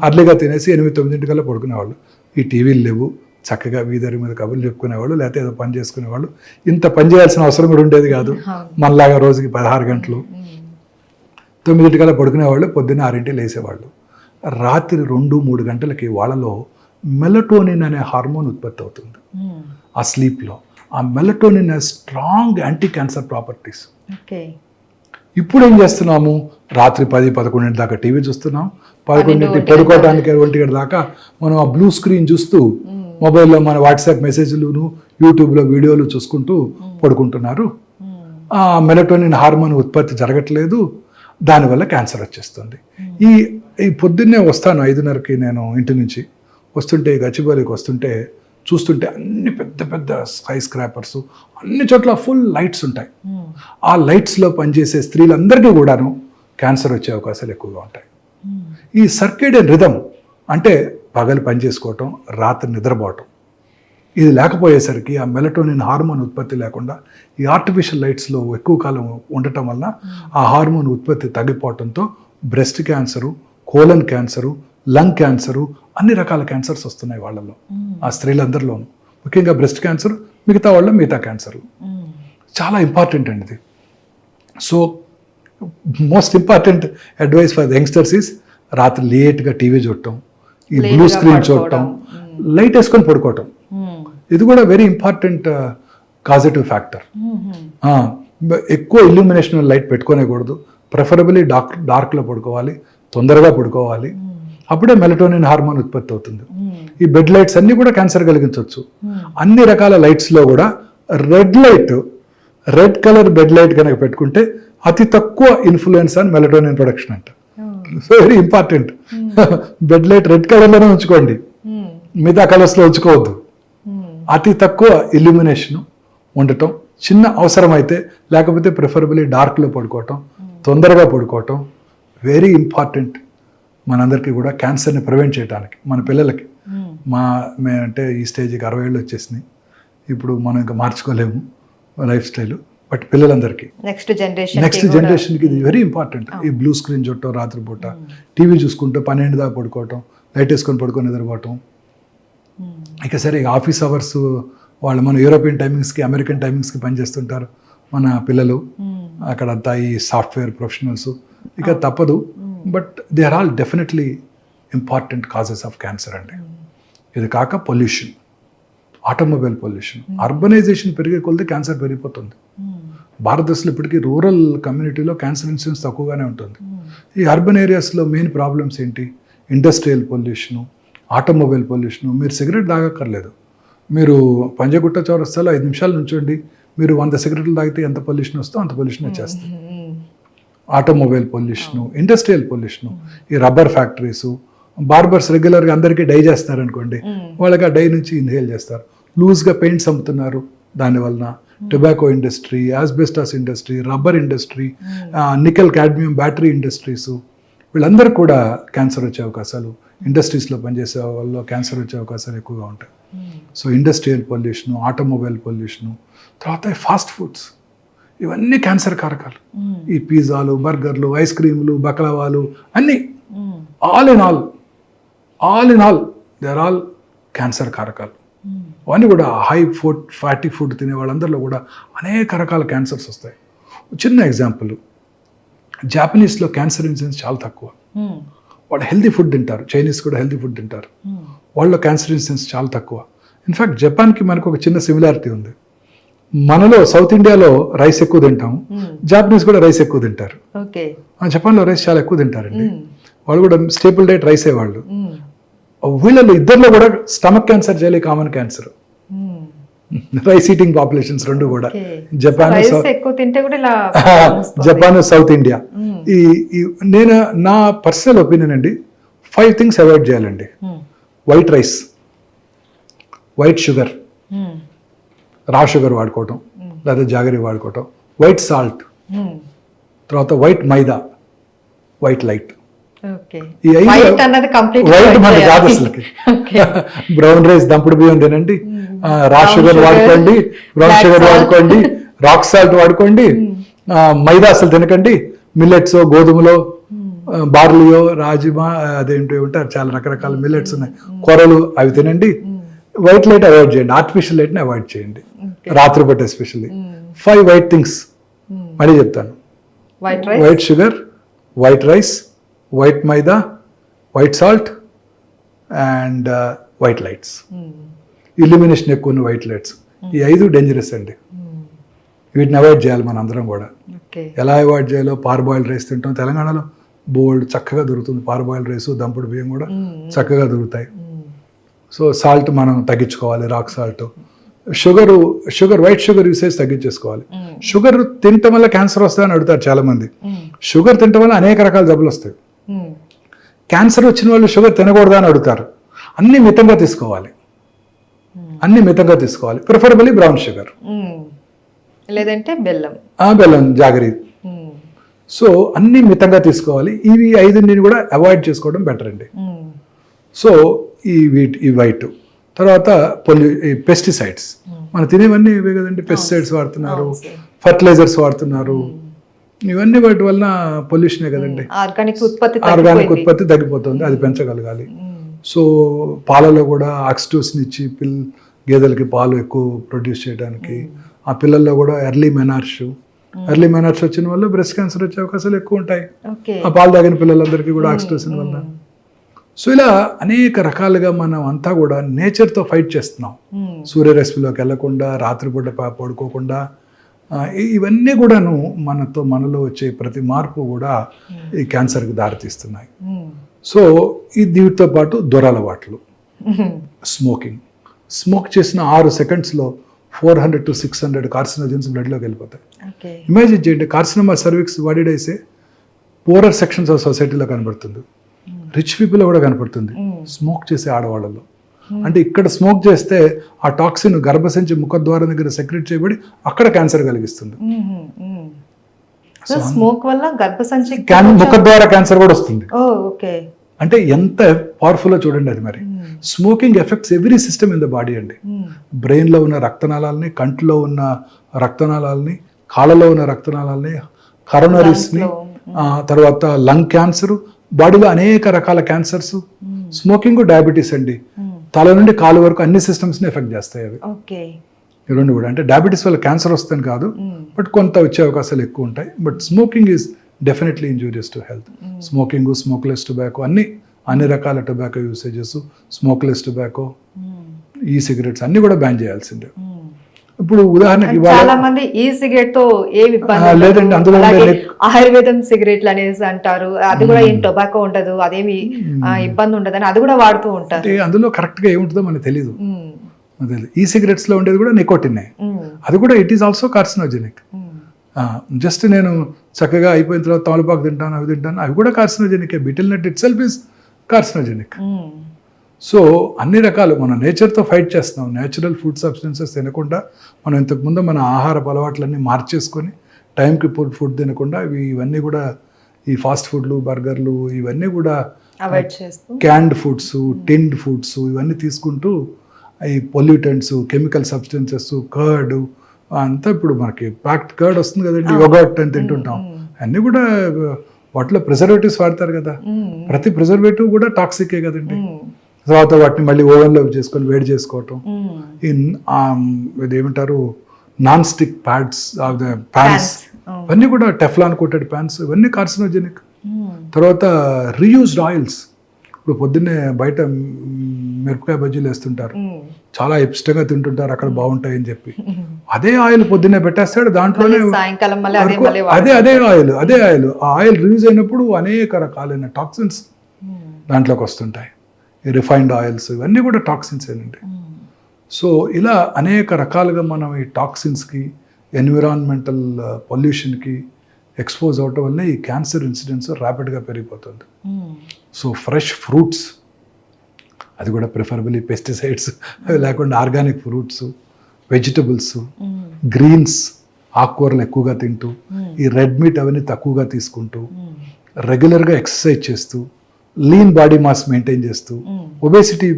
అర్లీగా తినేసి 8-9 పడుకునేవాళ్ళు. ఈ టీవీలు లేవు, చక్కగా వీధరి మీద కబుర్లు చెప్పుకునేవాళ్ళు, లేకపోతే ఏదో పని చేసుకునేవాళ్ళు. ఇంత పని చేయాల్సిన అవసరం కూడా ఉండేది కాదు. మనలాగా రోజుకి 16 గంటలు, 9 పడుకునేవాళ్ళు, పొద్దున్న 6 లేసేవాళ్ళు. రాత్రి 2-3 గంటలకి వాళ్ళలో మెలటోనిన్ అనే హార్మోన్ ఉత్పత్తి అవుతుంది ఆ స్లీప్లో. ఆ melatonin strong anti cancer properties. ఇప్పుడు ఏం చేస్తున్నాము, రాత్రి 10-11 దాకా టీవీ చూస్తున్నాం, 11 పడుకోవడానికి 1 దాకా మనం ఆ బ్లూ స్క్రీన్ చూస్తూ మొబైల్లో మన వాట్సాప్ మెసేజ్లు, యూట్యూబ్లో వీడియోలు చూసుకుంటూ పడుకుంటున్నారు. ఆ మెలటోనిన్ హార్మోన్ ఉత్పత్తి జరగట్లేదు, దానివల్ల క్యాన్సర్ వచ్చేస్తుంది. ఈ పొద్దున్నే వస్తాను 5:30కి నేను ఇంటి నుంచి వస్తుంటే, గచ్చిబౌలికి వస్తుంటే చూస్తుంటే అన్ని పెద్ద పెద్ద స్కై స్క్రాపర్స్, అన్ని చోట్ల ఫుల్ లైట్స్ ఉంటాయి. ఆ లైట్స్లో పనిచేసే స్త్రీలందరికీ కూడాను క్యాన్సర్ వచ్చే అవకాశాలు ఎక్కువగా ఉంటాయి. ఈ సర్కేడియన్ రిథమ్ అంటే పగలు పనిచేసుకోవటం, రాత్రి నిద్రపోవటం, ఇది లేకపోయేసరికి ఆ మెలటోనిన్ హార్మోన్ ఉత్పత్తి లేకుండా ఈ ఆర్టిఫిషియల్ లైట్స్లో ఎక్కువ కాలం ఉండటం వల్ల ఆ హార్మోన్ ఉత్పత్తి తగ్గిపోవడంతో breast cancer, colon cancer, lung cancer, అన్ని రకాల క్యాన్సర్స్ వస్తున్నాయి వాళ్ళలో, ఆ స్త్రీలందరిలోనూ. ముఖ్యంగా బ్రెస్ట్ క్యాన్సర్, మిగతా వాళ్ళ మిగతా క్యాన్సర్లు. చాలా ఇంపార్టెంట్ అండి ఇది. So most important advice for youngsters is రాత్రి లేట్గా టీవీ చూడటం, ఈ బ్లూ స్క్రీన్ చూడటం, లైట్ వేసుకొని పడుకోవటం. ఇది కూడా వెరీ ఇంపార్టెంట్ కాజిటివ్ ఫ్యాక్టర్. ఎక్కువ ఇల్యూమినేషన్ లైట్ పెట్టుకోనేకూడదు, ప్రిఫరబుల్లీ డార్క్లో పడుకోవాలి, తొందరగా పడుకోవాలి. అప్పుడే మెలటోనిన్ హార్మోన్ ఉత్పత్తి అవుతుంది. ఈ బెడ్ లైట్స్ అన్ని కూడా క్యాన్సర్ కలిగించవచ్చు. అన్ని రకాల లైట్స్లో కూడా రెడ్ కలర్ బెడ్ లైట్ కనుక పెట్టుకుంటే అతి తక్కువ ఇన్ఫ్లుయెన్స్ ఆన్ మెలటోనిన్ ప్రొడక్షన్ అంట. Very important. Bed light red కలర్లోనే ఉంచుకోండి, మిగతా కలర్స్లో ఉంచుకోవద్దు. అతి తక్కువ ఇల్యూమినేషన్ ఉండటం, చిన్న అవసరమైతే, లేకపోతే ప్రిఫరబుల్లీ డార్క్లో పడుకోవటం, తొందరగా పడుకోవటం వెరీ ఇంపార్టెంట్ మనందరికీ కూడా క్యాన్సర్ని ప్రివెంట్ చేయడానికి. మన పిల్లలకి మేమంటే ఈ స్టేజ్కి 60 ఏళ్ళు వచ్చేసినాయి, ఇప్పుడు మనం ఇంకా మార్చుకోలేము లైఫ్ స్టైల్. బట్ పిల్లలందరికీ నెక్స్ట్ జనరేషన్కి ఇది వెరీ ఇంపార్టెంట్. ఈ బ్లూ స్క్రీన్ చుట్టం, రాత్రిపూట టీవీ చూసుకుంటూ 12 దాకా పడుకోవటం, లైట్ వేసుకొని పడుకొని నిద్రపోవటం. ఇక సరే ఆఫీస్ అవర్స్ వాళ్ళు మన యూరోపియన్ టైమింగ్స్కి, అమెరికన్ టైమింగ్స్కి పనిచేస్తుంటారు మన పిల్లలు. అక్కడంతా ఈ సాఫ్ట్వేర్ ప్రొఫెషనల్స్, ఇక తప్పదు. But they are all definitely important causes of cancer అండి. ఇది కాక పొల్యూషన్, ఆటోమొబైల్ పొల్యూషన్, అర్బనైజేషన్ పెరిగే కొలది క్యాన్సర్ పెరిగిపోతుంది. భారతదేశంలో ఇప్పటికీ రూరల్ కమ్యూనిటీలో క్యాన్సర్ ఇన్సిడెన్స్ తక్కువగానే ఉంటుంది. ఈ అర్బన్ ఏరియాస్లో మెయిన్ ప్రాబ్లమ్స్ ఏంటి? Industrial pollution, automobile pollution. మీరు సిగరెట్ తాగక్కర్లేదు, మీరు పంజగుట్ట చౌరస్తాలో 5 నిమిషాలు నుంచోండి, మీరు 100 సిగరెట్లు తాగితే ఎంత పొల్యూషన్ వస్తుందో అంత పొల్యూషన్ వచ్చేస్తుంది. ఆటోమొబైల్ పొల్యూషను, ఇండస్ట్రియల్ పొల్యూషను, ఈ రబ్బర్ ఫ్యాక్టరీసు, బార్బర్స్ రెగ్యులర్గా అందరికీ డై చేస్తారనుకోండి, వాళ్ళకి ఆ డై నుంచి ఇన్హేల్ చేస్తారు. లూజ్గా పెయింట్స్ అమ్ముతున్నారు, దానివలన tobacco industry, asbestos industry, rubber industry, nickel cadmium battery industries, వీళ్ళందరూ కూడా క్యాన్సర్ వచ్చే అవకాశాలు, ఇండస్ట్రీస్లో పనిచేసే వాళ్ళు క్యాన్సర్ వచ్చే అవకాశాలు ఎక్కువగా ఉంటాయి. So industrial pollution, automobile pollution, తర్వాత ఫాస్ట్ ఫుడ్స్, ఇవన్నీ క్యాన్సర్ కారకాలు. ఈ పిజ్జాలు, బర్గర్లు, ఐస్ క్రీములు, బక్లవాలు అన్నీ all in all they are all cancer కారకాలు. అవన్నీ కూడా హై ఫుడ్, ఫ్యాటీ ఫుడ్ తినే వాళ్ళందరిలో కూడా అనేక రకాల క్యాన్సర్స్ వస్తాయి. చిన్న ఎగ్జాంపుల్, జాపనీస్లో క్యాన్సర్ ఇన్సిడెన్స్ చాలా తక్కువ. వాళ్ళు హెల్తీ ఫుడ్ తింటారు, చైనీస్ కూడా హెల్తీ ఫుడ్ తింటారు, వాళ్ళలో క్యాన్సర్ ఇన్సిడెన్స్ చాలా తక్కువ. ఇన్ఫ్యాక్ట్ జపాన్కి మనకు ఒక చిన్న సిమిలారిటీ ఉంది. మనలో సౌత్ ఇండియాలో రైస్ ఎక్కువ తింటాము, జాపనీస్ కూడా రైస్ ఎక్కువ తింటారు. జపాన్లో రైస్ చాలా ఎక్కువ తింటారండి, వాళ్ళు కూడా స్టేపుల్ డైట్ రైసే వాళ్ళు. వీళ్ళలో ఇద్దరిలో కూడా స్టమక్ క్యాన్సర్ చేయాలి, common cancer. Rice eating populations రెండు కూడా జపాన్, సౌత్ ఇండియా. నేను నా పర్సనల్ ఒపీనియన్ అండి, 5 థింగ్స్ అవాయిడ్ చేయాలండి. వైట్ రైస్, వైట్ షుగర్, రా షుగర్ వాడుకోవటం లేదా జాగరీ వాడుకోవటం, వైట్ సాల్ట్, తర్వాత వైట్ మైదా, వైట్ లైట్. ఈ వైట్ మనకి కాదు అసలుకి. బ్రౌన్ రైస్, దంపుడు బియ్యం తినండి, రా షుగర్ వాడుకోండి, బ్రౌన్ షుగర్ వాడుకోండి, రాక్ సాల్ట్ వాడుకోండి, మైదా అసలు తినకండి, మిల్లెట్స్, గోధుమలో, బార్లియో, రాజిమా, అదేంటి ఉంటారు చాలా రకరకాల మిల్లెట్స్ ఉన్నాయి, కొరలు, అవి తినండి. వైట్ లైట్ అవాయిడ్ చేయండి, ఆర్టిఫిషియల్ లైట్ని అవాయిడ్ చేయండి రాత్రిపూట ఎస్పెషల్లీ. 5 వైట్ థింగ్స్ మళ్ళీ చెప్తాను. White sugar, white rice, white maida, white salt and white lights. Illumination ఎక్కువ ఉన్న వైట్ లైట్స్. ఈ 5 డేంజరస్ అండి. వీటిని అవాయిడ్ చేయాలి మన అందరం కూడా. ఎలా అవాయిడ్ చేయాలో, పార్బాయిల్డ్ రైస్ తింటాం. తెలంగాణలో బోల్డ్ చక్కగా దొరుకుతుంది పార్బాయిల్డ్ రైస్, దంపుడు బియ్యం కూడా చక్కగా దొరుకుతాయి. సో సాల్ట్ మనం తగ్గించుకోవాలి, rock salt. Sugar white sugar usage తగ్గించేసుకోవాలి. షుగర్ తినటం వల్ల క్యాన్సర్ వస్తుందని అడుగుతారు చాలా మంది. షుగర్ తినటం వల్ల అనేక రకాల జబ్బులు వస్తాయి. క్యాన్సర్ వచ్చిన వాళ్ళు షుగర్ తినకూడదా అని అడుగుతారు. అన్ని మితంగా తీసుకోవాలి, ప్రిఫరబుల్లీ బ్రౌన్ షుగర్, లేదంటే బెల్లం, బెల్లం, జాగరీ. సో అన్ని మితంగా తీసుకోవాలి. ఇవి 5 కూడా అవాయిడ్ చేసుకోవడం బెటర్ అండి. సో ఈ వైట్ తర్వాత పెస్టిసైడ్స్, మనం తినేవన్నీ ఇవే కదండి. పెస్టిసైడ్స్ వాడుతున్నారు, ఫర్టిలైజర్స్ వాడుతున్నారు, ఇవన్నీ వాటి వలన పొల్యూషనే కదండి. ఆర్గానిక్ ఉత్పత్తి తగ్గిపోతుంది, అది పెంచగలగాలి. సో పాలలో కూడా ఆక్సిటోసిన్ ఇచ్చి గేదెలకి పాలు ఎక్కువ ప్రొడ్యూస్ చేయడానికి, ఆ పిల్లల్లో కూడా ఎర్లీ మెనార్ష్ వచ్చిన వల్ల బ్రెస్ట్ క్యాన్సర్ వచ్చే అవకాశాలు ఎక్కువ ఉంటాయి, ఆ పాలు తాగిన పిల్లలందరికీ కూడా ఆక్సిటోసిన్ వల్ల. సో ఇలా అనేక రకాలుగా మనం అంతా కూడా నేచర్తో ఫైట్ చేస్తున్నాం. సూర్యరశ్మిలోకి వెళ్లకుండా, రాత్రిపూట పడుకోకుండా, ఇవన్నీ కూడాను మనలో వచ్చే ప్రతి మార్పు కూడా ఈ క్యాన్సర్కి దారితీస్తున్నాయి. సో దీనితో పాటు దురలవాట్లు, స్మోక్ చేసిన 6 సెకండ్స్లో 400 to 600 కార్సినోజన్స్ బ్లడ్లోకి వెళ్ళిపోతాయి. ఇమాజిన్ చేయండి, కార్సినోమా సర్విక్స్ వాడిడైసే పూరర్ సెక్షన్స్ ఆఫ్ సొసైటీలో కనబడుతుంది, రిచ్ పీపుల్ కూడా కనపడుతుంది స్మోక్ చేసే ఆడవాళ్ళలో. అంటే ఇక్కడ స్మోక్ చేస్తే ఆ టాక్సిన్ గర్భసంచి ముఖద్వారం దగ్గర సెక్రెట్ చేయబడి అక్కడ క్యాన్సర్ కలిగిస్తుంది. స్మోక్ వల్ల గర్భసంచి ముఖద్వార క్యాన్సర్ కూడా వస్తుంది. అంటే ఎంత పవర్ఫుల్ చూడండి అది. మరి smoking effects every system in the body అండి. బ్రెయిన్లో ఉన్న రక్తనాళాలని, కంటిలో ఉన్న రక్తనాళాలని, కాళ్ళలో ఉన్న రక్తనాళాలని, కరోనరీస్ని, తర్వాత లంగ్ క్యాన్సర్, బాడీలో అనేక రకాల క్యాన్సర్స్. స్మోకింగ్, డయాబెటీస్ అండి, తల నుండి కాలు వరకు అన్ని సిస్టమ్స్ని ఎఫెక్ట్ చేస్తాయి అవి. ఈ రెండు కూడా. అంటే డయాబెటీస్ వల్ల క్యాన్సర్ వస్తుంది కాదు, బట్ కొంత వచ్చే అవకాశాలు ఎక్కువ ఉంటాయి. But smoking is definitely injurious to health. Smoking, smokeless tobacco, అన్ని రకాల టొబాకో యూసేజెస్, స్మోక్లెస్ టొబాకో, ఈ సిగరెట్స్ అన్ని కూడా బ్యాన్ చేయాల్సిందే. ఇప్పుడు ఉదాహరణకి చాలా మంది ఈ సిగరెట్ తో ఏమి లేదండి, అందులో ఆయుర్వేదం సిగరెట్లు అనేసి అంటారు, అది కూడా ఏం టొబాకో ఉండదు, అదేమి ఇబ్బంది ఉండదు అని అది కూడా వాడుతూ ఉంటారు. అందులో కరెక్ట్ గా ఏముంటుందో మనకు తెలీదు. ఈ సిగరెట్స్ లో ఉండేది కూడా నికోటినే, అది కూడా it is also carcinogenic. Just నేను చక్కగా అయిపోయిన తర్వాత తమలపాకు తింటాను, అవి తింటాను, అవి కూడా carcinogenic. Betel nut itself is carcinogenic. So అన్ని రకాలు మనం నేచర్తో ఫైట్ చేస్తున్నాం. నేచురల్ ఫుడ్ సబ్స్టెన్సెస్ తినకుండా మనం ఇంతకుముందు మన ఆహారపు అలవాట్లన్నీ మార్చేసుకొని టైంకి ఫుడ్ తినకుండా ఇవన్నీ కూడా ఈ ఫాస్ట్ ఫుడ్లు, బర్గర్లు, ఇవన్నీ కూడా క్యాన్డ్ ఫుడ్స్, టిన్డ్ ఫుడ్స్, ఇవన్నీ తీసుకుంటూ ఈ పొల్యూటెంట్స్, కెమికల్ సబ్స్టెన్సెస్, కర్డ్ అంతా ఇప్పుడు మనకి ప్యాక్డ్ కర్డ్ వస్తుంది కదండి, యోగర్ట్ అని తింటుంటాం, అన్నీ కూడా వాటిలో ప్రిజర్వేటివ్స్ వాడతారు కదా. ప్రతి ప్రిజర్వేటివ్ కూడా టాక్సికే కదండి. తర్వాత వాటిని మళ్ళీ ఓవెన్లో చేసుకొని వేడి చేసుకోవటం, ఇదేమంటారు నాన్ స్టిక్ ప్యాడ్స్, ప్యాన్స్, ఇవన్నీ కూడా టెఫ్లాన్ కోటెడ్ ప్యాన్స్, ఇవన్నీ కార్సినోజెనిక్. తర్వాత రీయూజ్డ్ ఆయిల్స్, ఇప్పుడు పొద్దున్నే బయట మిరపకాయ బజ్జీలు వేస్తుంటారు, చాలా ఇష్టంగా తింటుంటారు అక్కడ బాగుంటాయని చెప్పి, అదే ఆయిల్ పొద్దున్నే పెట్టేస్తాడు, దాంట్లోనే అదే ఆయిల్ ఆ ఆయిల్ రిలీజ్ అయినప్పుడు అనేక రకాలైన టాక్సిన్స్ దాంట్లోకి వస్తుంటాయి. రిఫైన్డ్ ఆయిల్స్, ఇవన్నీ కూడా టాక్సిన్స్ ఏనండి. సో ఇలా అనేక రకాలుగా మనం ఈ టాక్సిన్స్కి, ఎన్విరాన్మెంటల్ పొల్యూషన్కి, ఎక్స్పోజ్ అవటం వల్ల ఈ క్యాన్సర్ ఇన్సిడెన్స్ ర్యాపిడ్గా పెరిగిపోతుంది. సో ఫ్రెష్ ఫ్రూట్స్, అది కూడా ప్రిఫరబుల్లీ పెస్టిసైడ్స్ లేకుండా ఆర్గానిక్ ఫ్రూట్స్, వెజిటబుల్స్, గ్రీన్స్, ఆకుకూరలు ఎక్కువగా తింటూ, ఈ రెడ్ మీట్ అవన్నీ తక్కువగా తీసుకుంటూ, రెగ్యులర్గా ఎక్సర్సైజ్ చేస్తూ, లీన్ బాడీ మాస్ మెయింటైన్ చేస్తూ, ఒబేసిటీ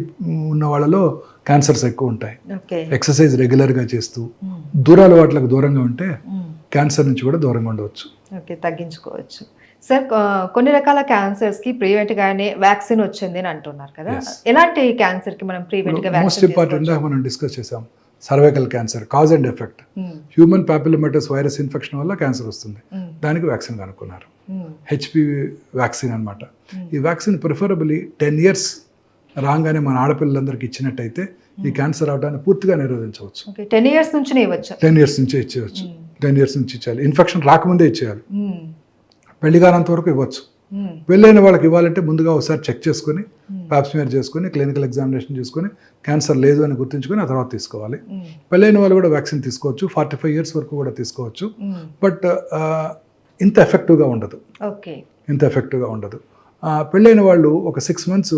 ఉన్న వాళ్ళలో క్యాన్సర్స్ ఎక్కువ ఉంటాయి. ఎక్సర్సైజ్ రెగ్యులర్గా చేస్తూ, అలవాట్లకు దూరంగా ఉంటే క్యాన్సర్ నుంచి కూడా దూరంగా ఉండవచ్చు. ఓకే, తగ్గించుకోవచ్చు. సార్, కొన్ని రకాల క్యాన్సర్స్కి ప్రివెంట్గానే వ్యాక్సిన్ వచ్చింది అని అంటున్నారు కదా, ఎలాంటి క్యాన్సర్కి మనం ప్రివెంట్గా మోస్ట్ ఇంపార్టెంట్ మనం డిస్కస్ చేసాం, cervical cancer cause and effect. Human papillomatous virus infection వల్ల క్యాన్సర్ వస్తుంది, దానికి వ్యాక్సిన్ కనుక్కున్నారు. హెచ్పివి వ్యాక్సిన్ అనమాట. ఈ వ్యాక్సిన్ ప్రిఫరబుల్లీ 10 years రాగానే మన ఆడపిల్లలందరికీ ఇచ్చినట్టయితే ఈ క్యాన్సర్ అవడాన్ని పూర్తిగా నిరోధించవచ్చు. 10 years నుంచి ఇవ్వచ్చు. 10 years నుంచే ఇచ్చేయచ్చు. 10 years నుంచి ఇచ్చేయాలి. ఇన్ఫెక్షన్ రాకముందే ఇచ్చేయాలి. పెళ్లి కానంత వరకు ఇవ్వచ్చు. పెళ్ళైన వాళ్ళకి ఇవ్వాలంటే ముందుగా ఒకసారి చెక్ చేసుకుని, పాప్స్మియర్ చేసుకుని, క్లినికల్ ఎగ్జామినేషన్ చేసుకుని, క్యాన్సర్ లేదు అని గుర్తుంచుకొని ఆ తర్వాత తీసుకోవాలి. పెళ్ళైన వాళ్ళు కూడా వ్యాక్సిన్ తీసుకోవచ్చు, 45 years వరకు కూడా తీసుకోవచ్చు. బట్ ఇంత ఎఫెక్టివ్గా ఉండదు. ఇంత ఎఫెక్టివ్గా ఉండదు. పెళ్ళైన వాళ్ళు ఒక 6 months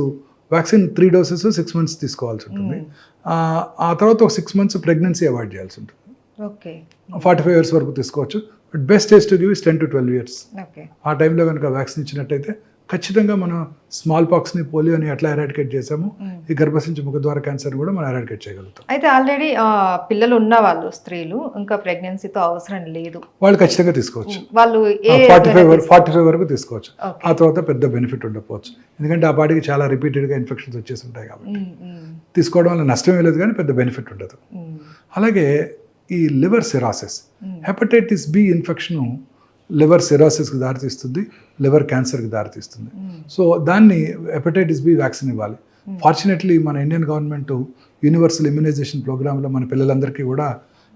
వ్యాక్సిన్ 3 doses 6 months తీసుకోవాల్సి ఉంటుంది. ఆ తర్వాత ఒక 6 months ప్రెగ్నెన్సీ అవాయిడ్ చేయాల్సి ఉంటుంది. 45 years వరకు తీసుకోవచ్చు. But best age to give is 10 to 12 years. ఆ టైంలో కనుక వ్యాక్సిన్ ఇచ్చినట్టయితే ఖచ్చితంగా మనం స్మాల్ పాక్స్ని, పోలియోని ఎట్లా ఎరాడికేట్ చేసామో ఈ గర్భసించు ముఖద్వార క్యాన్సర్ కూడా మనం ఎరాడికేట్ చేయగలుగుతాం. అయితే ఆల్రెడీ పిల్లలు ఉన్న వాళ్ళు, స్త్రీలు ఇంకా ప్రెగ్నెన్సీతో అవసరం లేదు, వాళ్ళు ఖచ్చితంగా తీసుకోవచ్చు. వాళ్ళు 45 వరకు తీసుకోవచ్చు. ఆ తర్వాత పెద్ద బెనిఫిట్ ఉండకపోవచ్చు, ఎందుకంటే ఆ పాటికి చాలా రిపీటెడ్గా ఇన్ఫెక్షన్స్ వచ్చేసి ఉంటాయి కాబట్టి. తీసుకోవడం వల్ల నష్టమే లేదు కానీ పెద్ద బెనిఫిట్ ఉండదు. అలాగే ఈ liver cirrhosis, hepatitis B infection liver సిరాసిస్కి దారితీస్తుంది, లివర్ క్యాన్సర్కి దారితీస్తుంది. సో దాన్ని హెపటైటిస్ బి వ్యాక్సిన్ ఇవ్వాలి. ఫార్చునేట్లీ మన ఇండియన్ గవర్నమెంట్ యూనివర్సల్ ఇమ్యునైజేషన్ ప్రోగ్రాంలో మన పిల్లలందరికీ కూడా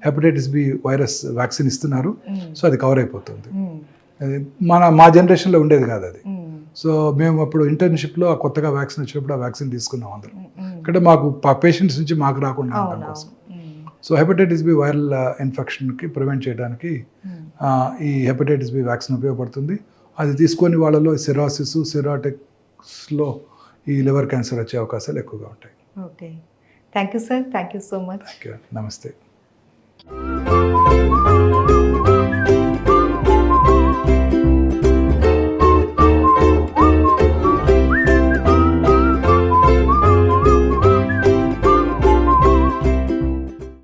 హెపటైటిస్ బి వైరస్ వ్యాక్సిన్ ఇస్తున్నారు. సో అది కవర్ అయిపోతుంది. మా జనరేషన్లో ఉండేది కాదు అది. సో మేము అప్పుడు ఇంటర్న్షిప్లో కొత్తగా వ్యాక్సిన్ వచ్చినప్పుడు ఆ వ్యాక్సిన్ తీసుకున్నాం అందరం. అంటే మాకు పేషెంట్స్ నుంచి మాకు రాకుండా ఉండడం కోసం. సో హెపటైటిస్ బి వైరల్ ఇన్ఫెక్షన్కి ప్రివెంట్ చేయడానికి ఈ హెపటైటిస్ బి వ్యాక్సిన్ ఉపయోగపడుతుంది. అది తీసుకొని వాళ్ళలో సిరాసిస్, సిరాటిక్స్లో ఈ లివర్ క్యాన్సర్ వచ్చే అవకాశాలు ఎక్కువగా ఉంటాయి. Okay, thank you sir, thank you so much. నమస్తే.